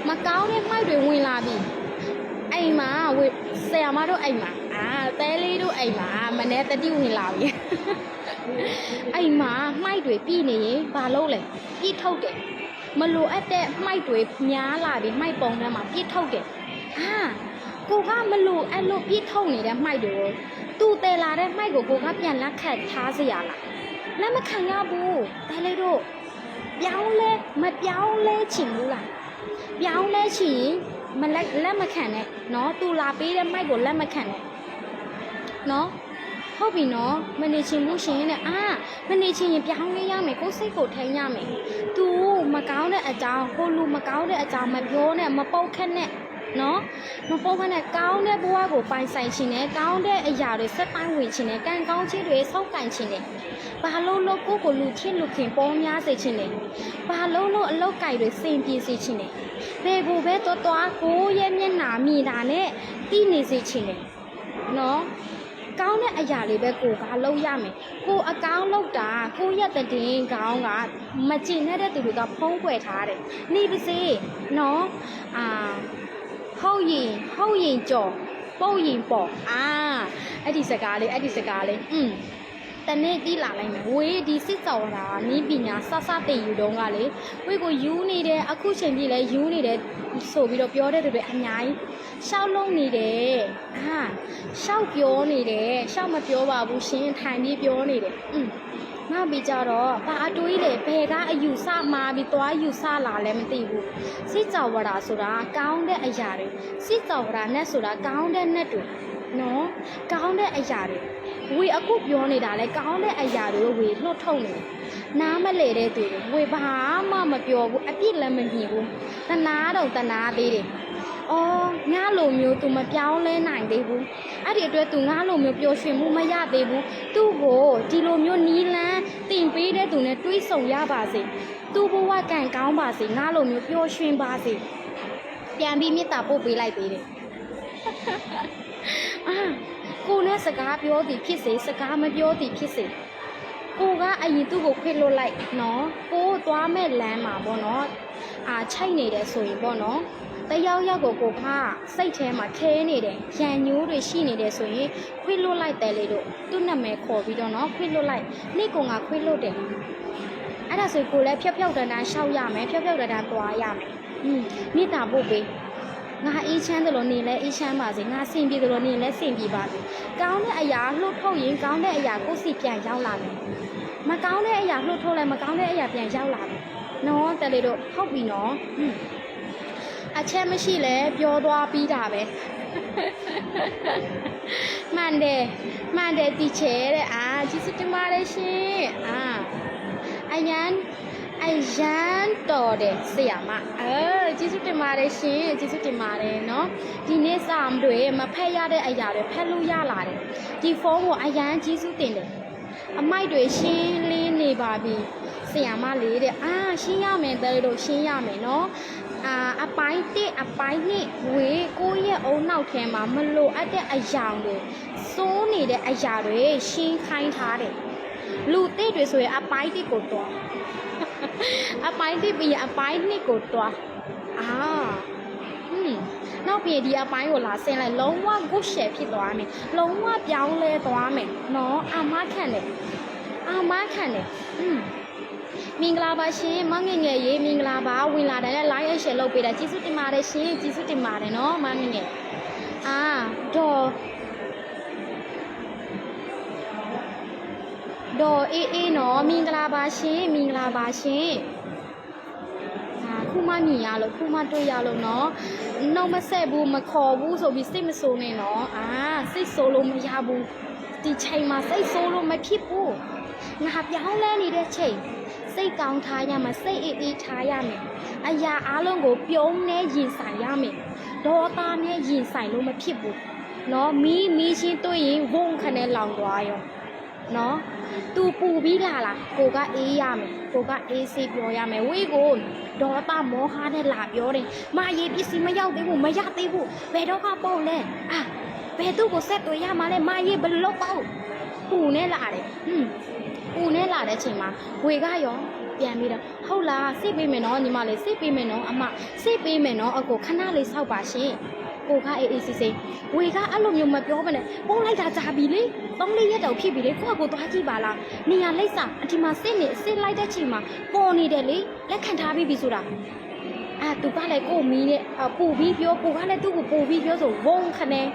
မကောင်းတဲ့မိုက်တွေဝင်လာပြီအိမ်မှာဆရာမတို့အိမ်မှာတဲလေးတို့အိမ်မှာမနေ့တတိဝင်လာပြီအိမ်မှာမိုက်တွေပြည်နေရင်ဘာလုပ်လဲပြစ်ထုတ်တယ်မလိုအပ်တဲ့မိုက်တွေများလာပြီမိုက်ပုံထဲမှာပြစ်ထုတ်တယ်ကိုကမလိုအဲ့လိုပြစ်ထုတ်နေတဲ့မိုက်တွေကိုသူ့တဲလာတဲ့မိုက်ကိုကပြန်လက်ခတ်ထားစရာလားလက်မခံရဘူးတဲလေးတို့မပြောင်းလဲချင်ဘူးလားပြောင်းလဲချင်မလက်မခံနဲ့နော်သူလာပေးတဲ့မိုက်ကိုလက်မခံနဲ့နော်ဟုတ်ပြီနော်မနေချင်ဘူးရှင်တဲ့မနေချင်ရင်ပြောင်းလဲရမယ်ကိုယ်စိတ်ကိုထိန်းရမယ် तू မကောင်းတဲ့အကြောင်းကိုလူမကောင်းတဲ့အကြောင်းမပြောနဲ့မပုတ်ခက်နဲ့နော်မပုတ်ခက်နဲ့ကောင်းတဲ့ဘဝကိုပိုင်ဆိုင်ခြင်းနဲ့ကောင်းတဲ့အရာတွေစက်ပိုင်းဝင်ခြင်းနဲ့ကံကောင်းခြင်းတွေစောင့်ကန်ခြင်းနဲ့ဘာလို့ကိုလူချင်းလူခင်ပေါ်များစေခြင်းနဲ့ဘာလို့အလောက်ကြိုက်တွေစင်ပြေစေခြင်းနဲ့ဘယ်ကိုပဲသွားကိုရဲ့မျက်နှာမြင်တာနဲ့တီးနေစေခြင်းနဲ့ နော်ကောင်းတဲ့အရာလေးပဲကိုကလုပ်ရမယ်ကိုအကောင်းလုပ်တာကိုရက်တဲ့တင်ကောင်းကမကျင်တဲ့သူတွေကဖုံးကွယ်ထားတယ်နေပါစေနော်ဟုတ်ရင်ကြော်ပုတ်ရင်ပေါ့အဲ့ဒီစကားလေးတနေ့တီးလာလိုက်မယ်ဝေးဒီစစ်ကြော်တာနီးပညာဆဆတည်ယူတော့ကလေဝေးကိုယူနေတယ်အခုချိန်ပြည့်လဲယူနေတယ်ဆိုပြီးတော့ပြောတဲ့သူတွေအများကြီးရှောက်လုံးနေတယ်ရှောက်ပြောနေတယ်ရှောက်မပြောပါဘူးရှင်ထိုင်ပြီးပြောနေတယ်နောက်ပြီးကြတော့ဘာအတွေးလေဘယ်ကအယူဆမှာပြီးသွားယူဆလာလဲမသိဘူးစစ်ကြော်ဝတာဆိုတာကောင်းတဲ့အရာတွေစစ်ကြော်ဝတာနဲ့ဆိုတာကောင်းတဲ့နဲ့တွေနော်ကောင်းတဲ့အရာတွေဝေအခုပြောနေတာလဲကောင်းတဲ့အရာတွေကိုဝေလှုပ်ထုတ်နေတယ်နားမလဲတဲ့သူတွေဝေဘာမှမပြောဘူးအပြစ်လည်းမမြင်ဘူးတနာတော့တနာသေးတယ်အော်ငါလိုမျိုး तू မပြောင်းလဲနိုင်သေးဘူးအဲ့ဒီအတွက် तू ငါလိုမျိုးပျော်ရွှင်မှုမရသေးဘူးသူ့ကိုဒီလိုမျိုးနီးလန်းတင်ပေးတဲ့သူနဲ့တွေးဆုံရပါစေသူ့ဘဝကံကောင်းပါစေငါလိုမျိုးပျော်ရွှင်ပါစေပြန်ပြီးမေတ္တာပို့ပေးလိုက်သေးတယ်ကိုနဲ့စကားပြောသည်ဖြစ်စေစကားမပြောသည်ဖြစ်စေကိုကအရင်သူ့ကိုခွင့်လွတ်လိုက်နော်ကိုသွားမဲ့လမ်းမှာပေါ့နော်ချိတ်နေတယ်ဆိုရင်ပေါ့နော်တယောက်ကိုကိုကစိတ်ထဲမှာခဲနေတယ်ရန်ညိုးတွေရှိနေတယ်ဆိုရင်ခွင့်လွတ်လိုက်တယ်လေတို့သူ့နာမည်ခေါ်ပြီးတော့နော်ခွင့်လွတ်လိုက်နေ့ကောင်ကခွင့်လွတ်တယ်အဲ့ဒါဆိုကိုလည်းဖြောက်ဖြောက်တန်းတန်းရှောက်ရမယ်ဖြောက်ဖြောက်တန်းတန်းသွားရမယ်မေတ္တာပို့ပေးငါအေးချမ်းတယ်လို့နေလဲအေးချမ်းပါစေငါစင်ပြေတယ်လို့နေလဲစင်ပြေပါစေကောင်းတဲ့အရာလှုပ်ထုတ်ရင်ကောင်းတဲ့အရာကိုယ်စီပြန်ရောက်လာတယ်မကောင်းတဲ့အရာလှုပ်ထုတ်လဲမကောင်းတဲ့အရာပြန်ရောက်လာတယ်နော်တယ်လေတို့ဟုတ်ပြီနော်အချက်မရှိလဲပြောသွားပြီးတာပဲမှန်တယ်တီချဲတဲ့ကျေးဇူးတင်ပါတယ်ရှင်အရန်တော်တယ်ဆရာမကျေးဇူးတင်ပါတယ်ရှင်ကျေးဇူးတင်ပါတယ်နော်ဒီနေ့စာမတွေမဖက်ရတဲ့အရာတွေဖက်လို့ရလာတယ်ဒီဖုန်းကိုအရန်ကျေးဇူးတင်တယ်အမိုက်တွေရှင်းလင်းနေပါပြီဆရာမလေးတဲ့ရှင်းရမယ်တဲ့တို့ရှင်းရမယ်နော်အပိုင်း1အပိုင်း2ဝေးကိုရဲ့အုံနောက်ထဲမှာမလိုအပ်တဲ့အရာတွေစိုးနေတဲ့အရာတွေရှင်းခိုင်းထားတယ်လူသိတွေဆိုရင်အပိုင်း1ကိုတော့အပိုင်း1ပြီးအပိုင်း2ကိုတော့နောက်ပြီးဒီအပိုင်းကိုလာဆင်းလိုက်လုံးဝ good share ဖြစ်သွားမယ်လုံးဝပြောင်းလဲသွားမယ်နော်အာမခံတယ်မင်္ဂလာပါရှင်မငယ်ငယ်ရေးမင်္ဂလာပါဝင်လာတယ် like and share လုပ်ပေးတာကျေးဇူးတင်ပါတယ်ရှင်ကျေးဇူးတင်ပါတယ်နော်မငယ်ငယ်ဒေါ်အေးနော်မင်္ဂလာပါရှင်ခုမှမြင်ရလို့ခုမှတွေ့ရလို့နော်နှုတ်မဆက်ဘူးမခေါ်ဘူးဆိုပြီးစိတ်မဆိုးနဲ့နော်စိတ်ဆိုးလို့မရဘူးဒီချိန်မှာစိတ်ဆိုးလို့မဖြစ်ဘူးငါပြောင်းလဲနေတဲ့ချိန်စိတ်ကောင်းထားရမယ်စိတ်အေးထားရမယ်အရာအလုံးကိုပြုံးနဲ့ရင်ဆိုင်ရမယ်ဒေါသနဲ့ရင်ဆိုင်လို့မဖြစ်ဘူးနော်မီးချင်းတွေ့ရင်ဝုန်းခနဲ့လောင်သွားရောနော်သူပူပြီးလာကိုကအေးရမယ်ကိုကအေးစေးပြောရမယ်ဝေးကိုဒေါသမောဟနဲ့လာပြောတယ်မရေးပစ္စည်းမရောက်သေးဘူးမရသေးဘူးဘယ်တော့ကပေါ့လဲဘယ်သူ့ကိုဆက်တွေ့ရမှာလဲမရေးဘလို့ပေါ့ပူနဲ့လာတယ်ပူနဲ့လာတဲ့ချိန်မှာဝေကရောပြန်ပြီးတော့ဟုတ်လားစိတ်ပေးမယ်နော်ညီမလေးစိတ်ပေးမယ်နော်အမစိတ်ပေးမယ်နော်အကိုခဏလေးစောက်ပါရှင်ကိုကအေးစစ်စစ်ဝေကအဲ့လိုမျိုးမပြောဘဲနဲ့ပို့လိုက်တာကြာပြီလေ3-4ရက်တော့ဖြစ်ပြီလေကိုကသွားကြည့်ပါလားနေရလိမ့်စာအဒီမှာစစ်လိုက်တဲ့ချိန်မှာပေါ်နေတယ်လေလက်ခံထားပြီဆိုတာသူကလည်းကိုမီးနဲ့ပူပြီးပြောကိုကလည်းသူ့ကိုပူပြီးပြောဆိုဝုန်းခနဲ့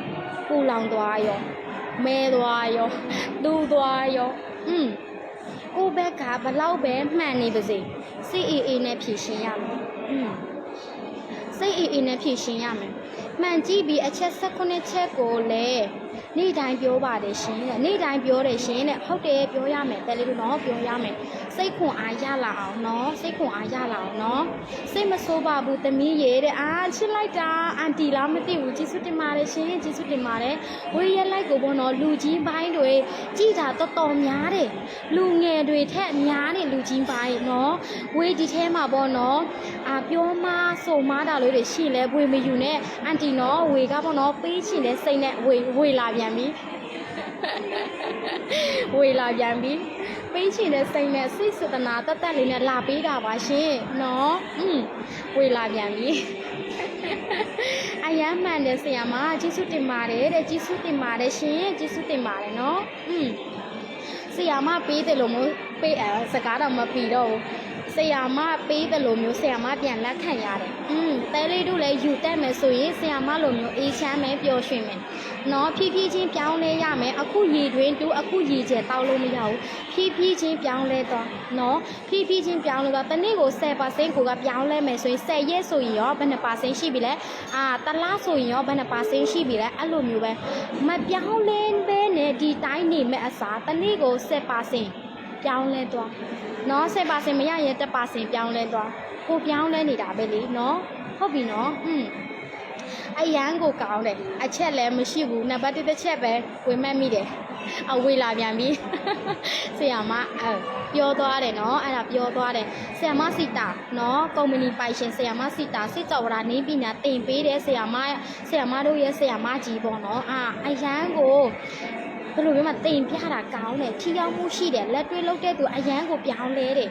ပူလောင်သွားရောမဲသွားရောတူသွားရောကိုဘက်ကဘလောက်ပဲမှန်နေပါစေစိတ်အေးနဲ့ဖြည့်ရှင်းရမယ်စိတ်အေးနဲ့ဖြည့်ရှင်းရမယ်မှန်ကြည့်ပြီးအချက်19ချက်ကိုလည်းနေ့တိုင်းပြောပါတယ်ရှင်တဲ့နေ့တိုင်းပြောတယ်ရှင်တဲ့ဟုတ်တယ်ပြောရမယ်တယ်လေနော်ပြောရမယ် စိတ်ခွန်အားရလာအောင်နော်စိတ်ခွန်အားရလာအောင်နော်စိတ်မဆိုးပါဘူးသမီးရဲ့တဲ့ချစ်လိုက်တာအန်တီလားမသိဘူးကျေးဇူးတင်ပါတယ်ရှင်ကျေးဇူးတင်ပါတယ်ဝေးရဲလိုက်ကိုပေါ့နော်လူကြီးပိုင်းတွေကြည်တာတော်များတယ်လူငယ်တွေထက်များတယ်လူကြီးပိုင်းနော်ဝေးဒီထဲမှာပေါ့နော်ပြောမဆိုမတာလို့တွေရှိလဲဝေးမယူနဲ့အန်တီနော်ဝေးကပေါ့နော်ပေးချင်တဲ့စိတ်နဲ့ဝေးလာပြန်ပြီဝေးလာပြန်ပြီပေးချင်တဲ့စိတ်နဲ့စိတ်စတနာတက်တက်လေးနဲ့လာပေးတာပါရှင်နော်ဝေးလာပြန်ပြီအယမ်းမှန်တယ်ဆရာမကျေးဇူးတင်ပါတယ်တဲ့ကျေးဇူးတင်ပါတယ်ရှင်ကျေးဇူးတင်ပါတယ်နော်ဆရာမပေးတယ်လို့မျိုးပေးစကားတော့မပြီးတော့ဘူးဆရာမပေးတယ်လို့မျိုးဆရာမပြန်လက်ခံရတယ်တဲလေးတို့လည်းယူတက်မယ်ဆိုရင်ဆရာမလိုမျိုးအေးချမ်းမယ်ပျော်ရွှင်မယ်နော်ဖြည်းဖြည်းချင်းပြောင်းလဲရမယ်အခုရည်တွင်တူအခုရည်ကျတောက်လို့မရဘူးဖြည်းဖြည်းချင်းပြောင်းလဲသွားနော်ဖြည်းဖြည်းချင်းပြောင်းလဲသွားတနေ့ကို 10% ကိုကပြောင်းလဲမယ်ဆိုရင်10ရက်ဆိုရင်ရောဘယ်နှ%ရှိပြီလဲတလားဆိုရင်ရောဘယ်နှ%ရှိပြီလဲအဲ့လိုမျိုးပဲမပြောင်းလဲပဲနဲ့ဒီတိုင်းနေမဲ့အစားတနေ့ကို 10% ပြောင်းလဲသွားနော် 10% မရရင် 1% ပြောင်းလဲသွားကိုပြောင်းလဲနေတာပဲလေနော်ဟုတ်ပြီနော်အရန်ကိုကောင်းတယ်အချက်လည်းမရှိဘူးနံပါတ်1တစ်ချက်ပဲဝင်မှတ်မိတယ်ဝေးလာပြန်ပြီဆရာမပြောသွားတယ်နော်အဲ့ဒါပြောသွားတယ်ဆရာမစီတာနော်ကုမ္ပဏီပိုင်ရှင်ဆရာမစီတာစစ်ကြော်ရာနေပညာတင်ပေးတယ်ဆရာမတို့ရဲ့ဆရာမကြီးပေါ့နော်အရန်ကိုဘယ်လိုမျိုးမှတင်ပြတာကောင်းတယ်ထီရောက်မှုရှိတယ်လက်တွေ့လုပ်တဲ့သူအရန်ကိုပြောင်းလဲတယ်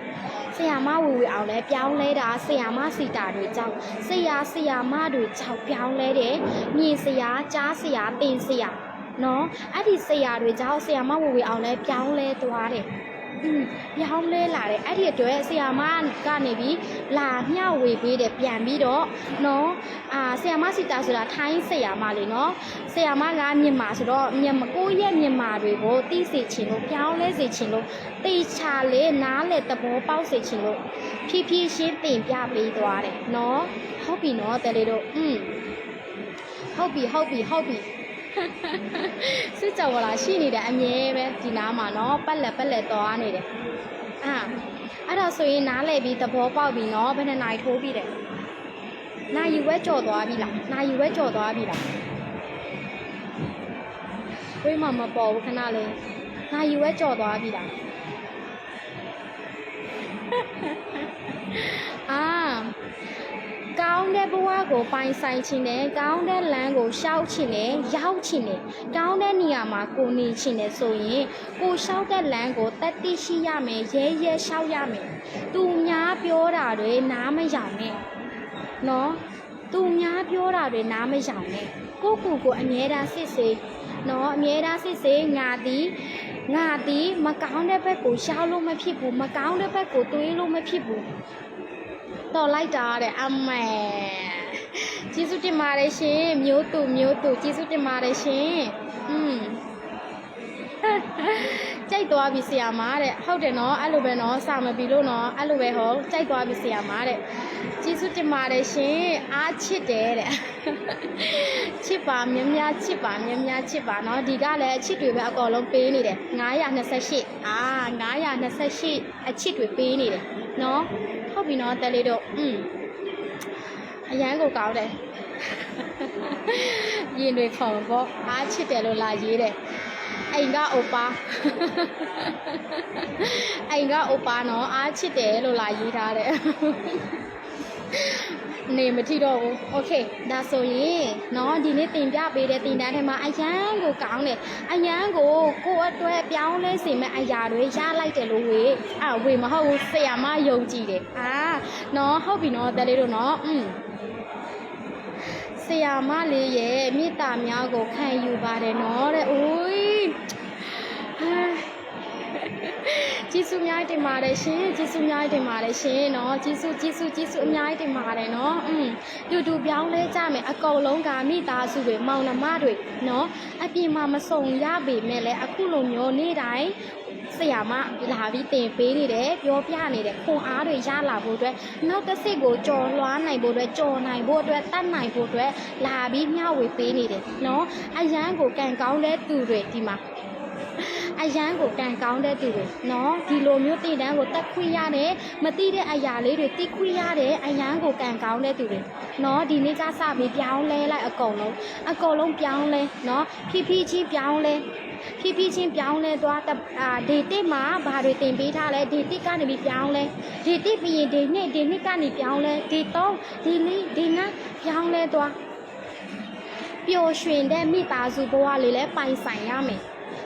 ဆရာမဝေအောင်လဲပြောင်းလဲတာဆရာမစီတာတွေကြောင့်ဆရာမတွေကြောင့်ပြောင်းလဲတယ်မြင်ဆရာကြားဆရာတင်ဆရာနော်အဲ့ဒီဆရာတွေကြောင့်ဆရာမဝေအောင်လဲပြောင်းလဲသွားတယ်ပြောင်းလဲလာတယ်အဲ့ဒီအတွက်ဆရာမကနေပြီးလာမျှဝေပေးတယ်ပြန်ပြီးတော့နော်ဆရာမစီတာဆိုတာထိုင်းဆရာမလေးနော်ဆရာမကမြန်မာဆိုတော့ကိုယ့်ရဲ့မြန်မာတွေကိုသိစေချင်လို့ပြောင်းလဲစေချင်လို့တေချာလေးနားလေသဘောပေါက်စေချင်လို့ဖြည်းဖြည်းရှင်းတင်ပြပေးသွားတယ်နော်ဟုတ်ပြီနော်တဲလေးတို့ဟုတ်ပြီစစ်ကြော်လာရှိနေတယ်အမြဲပဲဒီနားမှာနော်ပက်လက်သွားနေတယ်အဲ့ဒါဆိုရင်နားလဲပြီးသဘောပေါက်ပြီးနော်ဘယ်နဲ့နိုင်ထိုးပြီးတယ်နာယူဝဲကြော်သွားပြီလားဝေးမပေါ်ဘူးခဏလေးနာယူဝဲကြော်သွားပြီလားကောင်းတဲ့ဘဝကိုပိုင်ဆိုင်ခြင်းနဲ့ကောင်းတဲ့လမ်းကိုရှောက်ခြင်းနဲ့ရောက်ခြင်းနဲ့ကောင်းတဲ့နေရာမှာကိုနေခြင်းနဲ့ဆိုရင်ကိုရှောက်တဲ့လမ်းကိုတတ်သိရှိရမယ်ရဲရှောက်ရမယ်သူများပြောတာတွေနားမယောင်နဲ့နော်သူများပြောတာတွေနားမယောင်နဲ့ကိုအမြဲတမ်းစစ်စေနော်အမြဲတမ်းစစ်စေငါသည်မကောင်းတဲ့ဘက်ကိုရှောက်လို့မဖြစ်ဘူးမကောင်းတဲ့ဘက်ကိုတွေးလို့မဖြစ်ဘူးတော်လိုက်တာတဲ့အမေကျေးဇူးတင်ပါတယ်ရှင်မျိုးသူကျေးဇူးတင်ပါတယ်ရှင်ကြိုက်သွားပြီဆရာမတဲ့ဟုတ်တယ်နော်အဲ့လိုပဲနော်စာမပြီးလို့နော်အဲ့လိုပဲဟောကြိုက်သွားပြီဆရာမတဲ့ကျေးဇူးတင်ပါတယ်ရှင်အားချစ်တယ်တဲ့ချစ်ပါများချစ်ပါနော်ဒီကလည်းအချစ်တွေပဲအကုန်လုံးပေးနေတယ်928 928အချစ်တွေပေးနေတယ်နော်ဟုတ်ပြီနော်တဲလေးတို့အရန်ကိုကောင်းတယ်ရင်တွေခုန်ပေါ့အားချစ်တယ်လို့လာရေးတယ်အိမ်ကအိုပါနော်အားချစ်တယ်လို့လာရေးထားတယ်နေမထီတော့ဘူးโอเคဒါဆိုရင်เนาะဒီနေ့တင်ပြပေးတဲ့တင်တန်းထဲမှာအရန်ကိုကောင်းတယ်အရန်ကိုကိုယ့်အတွက်ပြောင်းလဲစေမယ့်အရာတွေရလိုက်တယ်လို့ဝေမဟုတ်ဘူးဆရာမယုံကြည်တယ်เนาะဟုတ်ပြီเนาะတဲလေးတို့เนาะဆရာမလေးရဲ့မေတ္တာများကိုခံယူပါတယ်เนาะတဲ့ကျေးဇူးများတင်ပါတယ်ရှင်เนาะကျေးဇူးအများကြီးတင်ပါတယ်เนาะတူပြောင်းလဲကြမယ်အကုန်လုံးကမိသားစုတွေမောင်နှမတွေเนาะအပြင်မှာမစုံရပေမဲ့လည်းအခုလိုမျိုးနေ့တိုင်းဆရာမလာပြီးတင်ပေးနေတယ်ပြောပြနေတယ်ခွန်အားတွေရလာဖို့အတွက်နောက်တစ်စစ်ကိုကြော်လွှားနိုင်ဖို့အတွက်ကြော်နိုင်ဖို့အတွက်တတ်နိုင်ဖို့အတွက်လာပြီးမျှဝေပေးနေတယ်เนาะအရန်ကိုကံကောင်းတဲ့သူတွေဒီမှာ အရန်ကိုကန်ကောင်းတဲ့သူတွေနော်ဒီလိုမျိုးတည်တန်းကိုတက်ခွင့်ရတယ်မသိတဲ့အရာလေးတွေသိခွင့်ရတယ်အရန်ကိုကန်ကောင်းတဲ့သူတွေနော်ဒီနေ့ကစပြီးပြောင်းလဲလိုက်အကုန်လုံးပြောင်းလဲနော်ဖြည်းဖြည်းချင်းပြောင်းလဲဖြည်းဖြည်းချင်းပြောင်းလဲသွားဒေတစ်မှာဘာတွေတင်ပေးထားလဲဒေတစ်ကနေပြီးပြောင်းလဲဒေတစ်ပြီးရင်ဒေနှစ်ကနေပြောင်းလဲဒေ3ဒေ4ဒေ5ပြောင်းလဲသွားပျော်ရွှင်တဲ့မိသားစုဘဝလေးလဲပိုင်ဆိုင်ရမယ်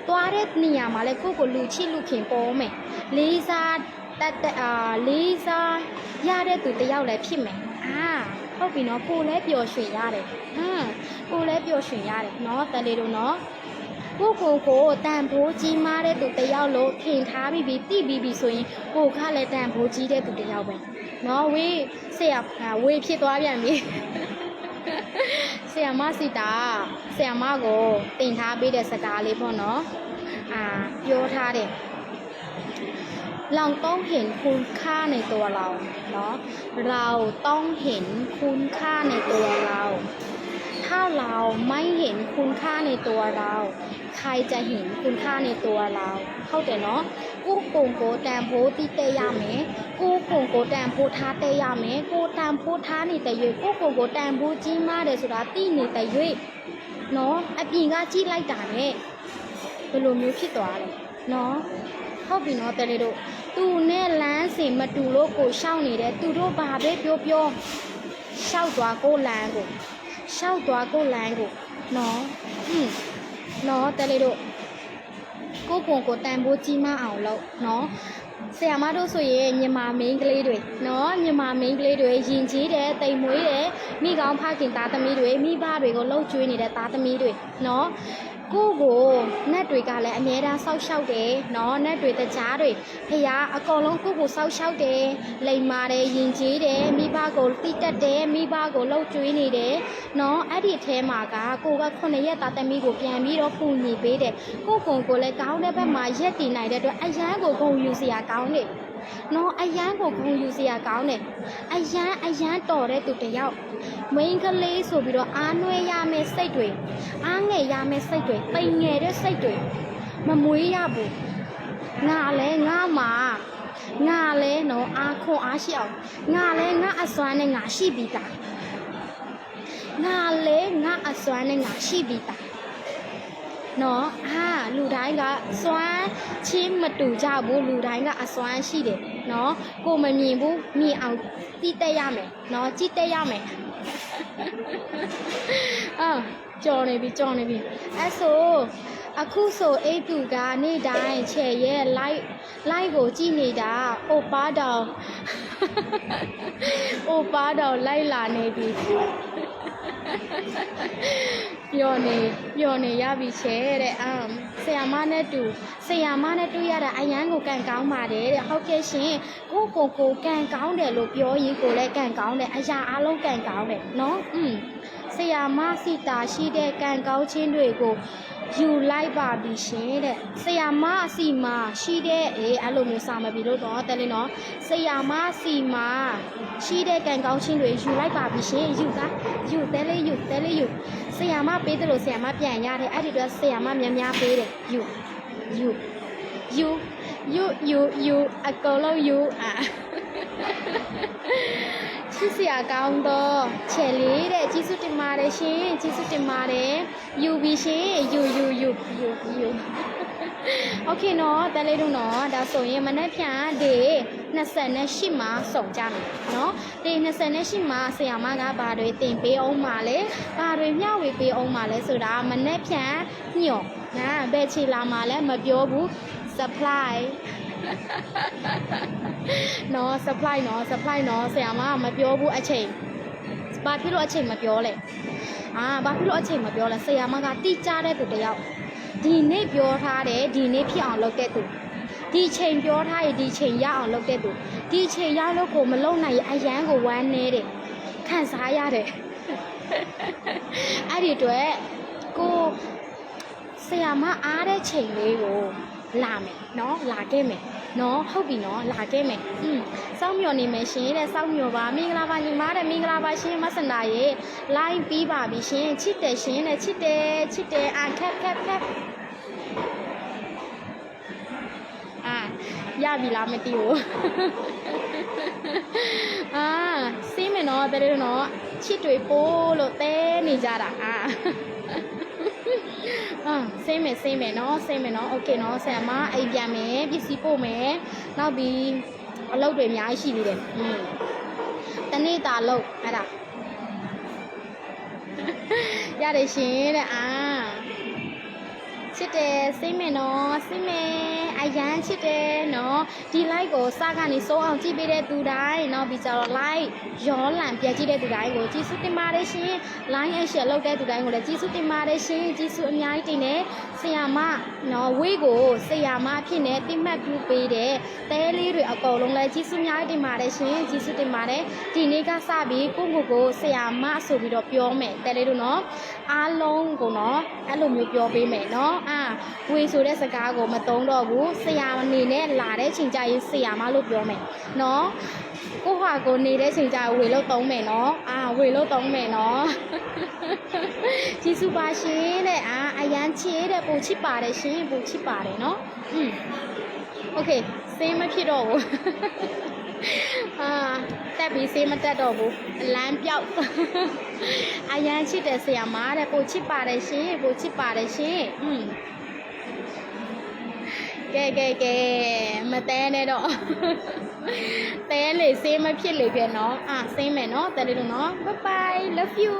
သွားတဲ့နေရာမှာလဲကိုယ့်ကိုလူချစ်လူခင်ပေါ်မယ်လေးစားလေးစားရတဲ့သူတယောက်လည်းဖြစ်မယ်ဟုတ်ပြီနော်ကိုလည်းပျော်ရွှင်ရတယ်ကိုလည်းပျော်ရွှင်ရတယ်နော်တလေးတို့နော်ကိုတန်ဖိုးကြီးမားတဲ့သူတယောက်လို့ထင်ထားပြီးသိပြီးဆိုရင်ကိုကလည်းတန်ဖိုးကြီးတဲ့သူတယောက်ပဲနော်ဝေးဆရာဝေးဖြစ်သွားပြန်ပြီဆရာမစီတာဆရာမကိုတင်ထားပေးတဲ့စကားလေးပေါ့နော်ပြောထားတယ်เราต้องเห็นคุณค่าในตัวเราเนาะเราต้องเห็นคุณค่าในตัวเราถ้าเราไม่เห็นคุณค่าในตัวเราใครจะเห็นคุณค่าในตัวเราเข้าใจเนาะกูโกงโกแตมโพตีเตยาเมกูโกงโกแตมโพท้าเตยาเมกูแตมโพท้านี่แต่ยุยกูโกงโกแตมโพจีมาเดสุดาตีนี่แต่ยุยเนาะအပြင်ကကြည့်လိုက်တာနဲ့ဘယ်လိုမျိုးဖြစ်သွားလဲเนาะဟုတ်ပြီเนาะတဲ့လေတို့သူနဲ့လမ်းစင်မတူလို့ကိုရှောက်နေတယ်သူတို့ဘာပဲပြောရှောက်သွားကိုလမ်းကိုနော်နော်တဲ့လေတို့ကိုကိုတန်ဖိုးကြီးမအောင်လို့နော်ဆရာမတို့ဆိုရင်မြန်မာမင်းကလေးတွေနော်မြန်မာမင်းကလေးတွေယဉ်ကျေးတယ်တိမ်မွေးတယ်မိကောင်းဖခင်သားသမီးတွေမိဘတွေကိုလှုပ်ကျွေးနေတဲ့သားသမီးတွေနော်ကိုနတ်တွေကလည်းအများအားဆောက်ရှောက်တယ်နော်နတ်တွေတကြားတွေဖះအကောင်လုံးကိုဆောက်ရှောက်တယ်လိမ်မာတယ်ယဉ်ကျေးတယ်မိဘကိုတိတက်တယ်မိဘကိုလှုပ်ကျွေးနေတယ်နော်အဲ့ဒီအထဲမှာကိုက9ရက်သားသမီးကိုပြန်ပြီးတော့ကူညီပေးတယ်ကိုလည်းကောင်းတဲ့ဘက်မှာရက်တည်နိုင်တဲ့အတွက်အရန်ကိုဂုဏ်ယူစရာကောင်းတယ်နော်အရန်ကိုဂုဏ်ယူစရာကောင်းတယ်အရန်တော်တဲ့သူတယောက်မိန်းကလေးဆိုပြီးတော့အားနွဲရမယ့်စိတ်တွေအားငယ်ရမယ့်စိတ်တွေပိန်ငယ်တဲ့စိတ်တွေမမွေးရဘူးငါလဲငါမှာငါလဲနော်အားခွန်အားရှိအောင်ငါလဲငါအစွမ်းနဲ့ငါရှိပြီးသားငါလဲငါအစွမ်းနဲ့ငါရှိပြီးသားနော်လူတိုင်းကစွမ်းချင်းမတူကြဘူးလူတိုင်းကအစွမ်းရှိတယ်နော်ကိုမမြင်ဘူးမြင်အောင်သိတတ်ရမယ်နော်ကြည့်တတ်ရမယ်ကြော်နေပြီအဲ့ဆိုအခုဆိုအိတ်သူကနေ့တိုင်းချဲရဲ့ live ကိုကြည့်နေတာအိုပါတော်လိုက်လာနေပြီပြောနေရပြီချဲတဲ့ဆရာမနဲ့တူရတာအရန်ကိုကန်ကောင်းပါတယ်တဲ့ဟုတ်ကဲ့ရှင်ကိုကန်ကောင်းတယ်လို့ပြောရင်ကိုလည်းကန်ကောင်းတယ်အရာအလုံးကန်ကောင်းတယ်နော်ဆရာမစီတာရှိတဲ့ကန်ကောင်းခြင်းတွေကိုယူလိုက်ပါပြီရှင်တဲ့ဆရာမစီမှာရှိတဲ့အဲ့လိုမျိုးစာမပြီးလို့တော့တယ်လေနော်ဆရာမစီမှာရှိတဲ့ကန်ကောင်းခြင်းတွေယူလိုက်ပါပြီရှင်ယူတယ်လေယူဆရာမပေးတယ်လို့ဆရာမပြန်ရတယ်အဲ့ဒီတော့ဆရာမများပေးတယ်ယူအကုန်လုံးယူချစ်စရာကောင်းတော့ချဲလေးတဲ့ကျေးဇူးတင်ပါတယ်ရှင်ကျေးဇူးတင်ပါတယ်ယူပြီးရှင်ယူโอเคနော်တလေးတို့နော်ဒါဆိုရင်မနေ့ဖြန်ဒီ28မှာစုံကြမယ်နော်ဒီ28မှာဆရာမကဘာတွေတင်ပေးအောင်ပါလဲဘာတွေမျှဝေပေးအောင်ပါလဲဆိုတာမနေ့ဖြန်ညော့ဘယ်ချီလာမှာလဲမပြောဘူး supply နော် supply နော်ဆရာမမပြောဘူးအချိန်ဘာဖြစ်လို့အချိန်မပြောလဲဘာဖြစ်လို့အချိန်မပြောလဲဆရာမကတိကျတဲ့သူတယောက်ဒီနေ့ပြောထားတယ်ဒီနေ့ဖြစ်အောင်လုပ်တဲ့သူဒီချိန်ပြောထားရင်ဒီချိန်ရအောင်လုပ်တဲ့သူဒီချိန်ရလို့ကိုမလုပ်နိုင်ရင်အရန်ကိုဝမ်းနေတယ်ခံစားရတယ်အဲ့ဒီအတွက်ကိုဆရာမအားတဲ့ချိန်လေးကိုလာမယ်နော်လာခဲ့မယ်နော်ဟုတ်ပြီနော်လာခဲ့မယ်စောင့်မျှော်နေမယ်ရှင်တဲ့စောင့်မျှော်ပါမင်္ဂလာပါညီမတဲ့မင်္ဂလာပါရှင်မဆန္ဒရေ line ပြီးပါပြီရှင်ချစ်တယ်ရှင်တဲ့ချစ်တယ်ခက် ပြီလားမသိဘူး အာစေးမယ်နော်တဲ့လို့နော်ချစ်တွေပိုးလို့တဲနေကြတာစေးမယ်နော်โอเคနော်ဆရာမအိမ်ပြန်မယ်ပစ္စည်းပို့မယ်နောက်ပြီးအလုပ်တွေအများကြီးရှိသေးတယ်တနေ့တာလုပ်အဲ့ဒါရတယ်ရှင်တဲ့ချစ်တယ်စိတ်မယ်နော်စိတ်မယ်အရန်ချစ်တယ်နော်ဒီ like ကိုစကနေစိုးအောင်ကြည့်ပေးတဲ့သူတိုင်းနော်ပြီးကြတော့ like ရောလံပြကြည့်တဲ့သူတိုင်းကိုကျေးဇူးတင်ပါတယ်ရှင် like and share လုပ်တဲ့သူတိုင်းကိုလည်းကျေးဇူးတင်ပါတယ်ရှင်ကျေးဇူးအများကြီးတင်တယ်ဆရာမနော်ဝေးကိုဆရာမဖြစ်နေတိမှတ်ပြုပေးတဲ့တဲလေးတွေအကုန်လုံးလည်းကျေးဇူးအများကြီးတင်ပါတယ်ရှင်ကျေးဇူးတင်ပါတယ်ဒီနေ့ကစပြီးကိုဆရာမဆိုပြီးတော့ပြောမယ်တဲလေးတို့နော်အားလုံးကိုနော်အဲ့လိုမျိုးပြောပေးမယ်နော်ဝေဆိုတဲ့စကားကိုမသုံးတော့ဘူးဆရာအနေနဲ့လာတဲ့ချိန်ကျရင်ဆရာမလို့ပြောမယ်နော်ကိုဟာကိုနေတဲ့ချိန်ကျဝေလို့သုံးမယ်နော်ဝေလို့သုံးမယ်နော်ကျေးဇူးပါရှင်တဲ့အရန်ချစ်တဲ့ပူချစ်ပါတယ်ရှင်ပူချစ်ပါတယ်နော်โอเคစေးမဖြစ်တော့ဘူးတက်ပြီးစေးမတက်တော့ဘူးလမ်းပြောက်အရန်ချစ်တဲ့ဆရာမတဲ့ပူချစ်ပါတယ်ရှင်ပူချစ်ပါတယ်ရှင်ကဲမတဲနဲ့တော့တဲလေစေးမဖြစ်လေပြန်နော်စေးမယ်နော်တဲလေးတို့နော် bye bye love you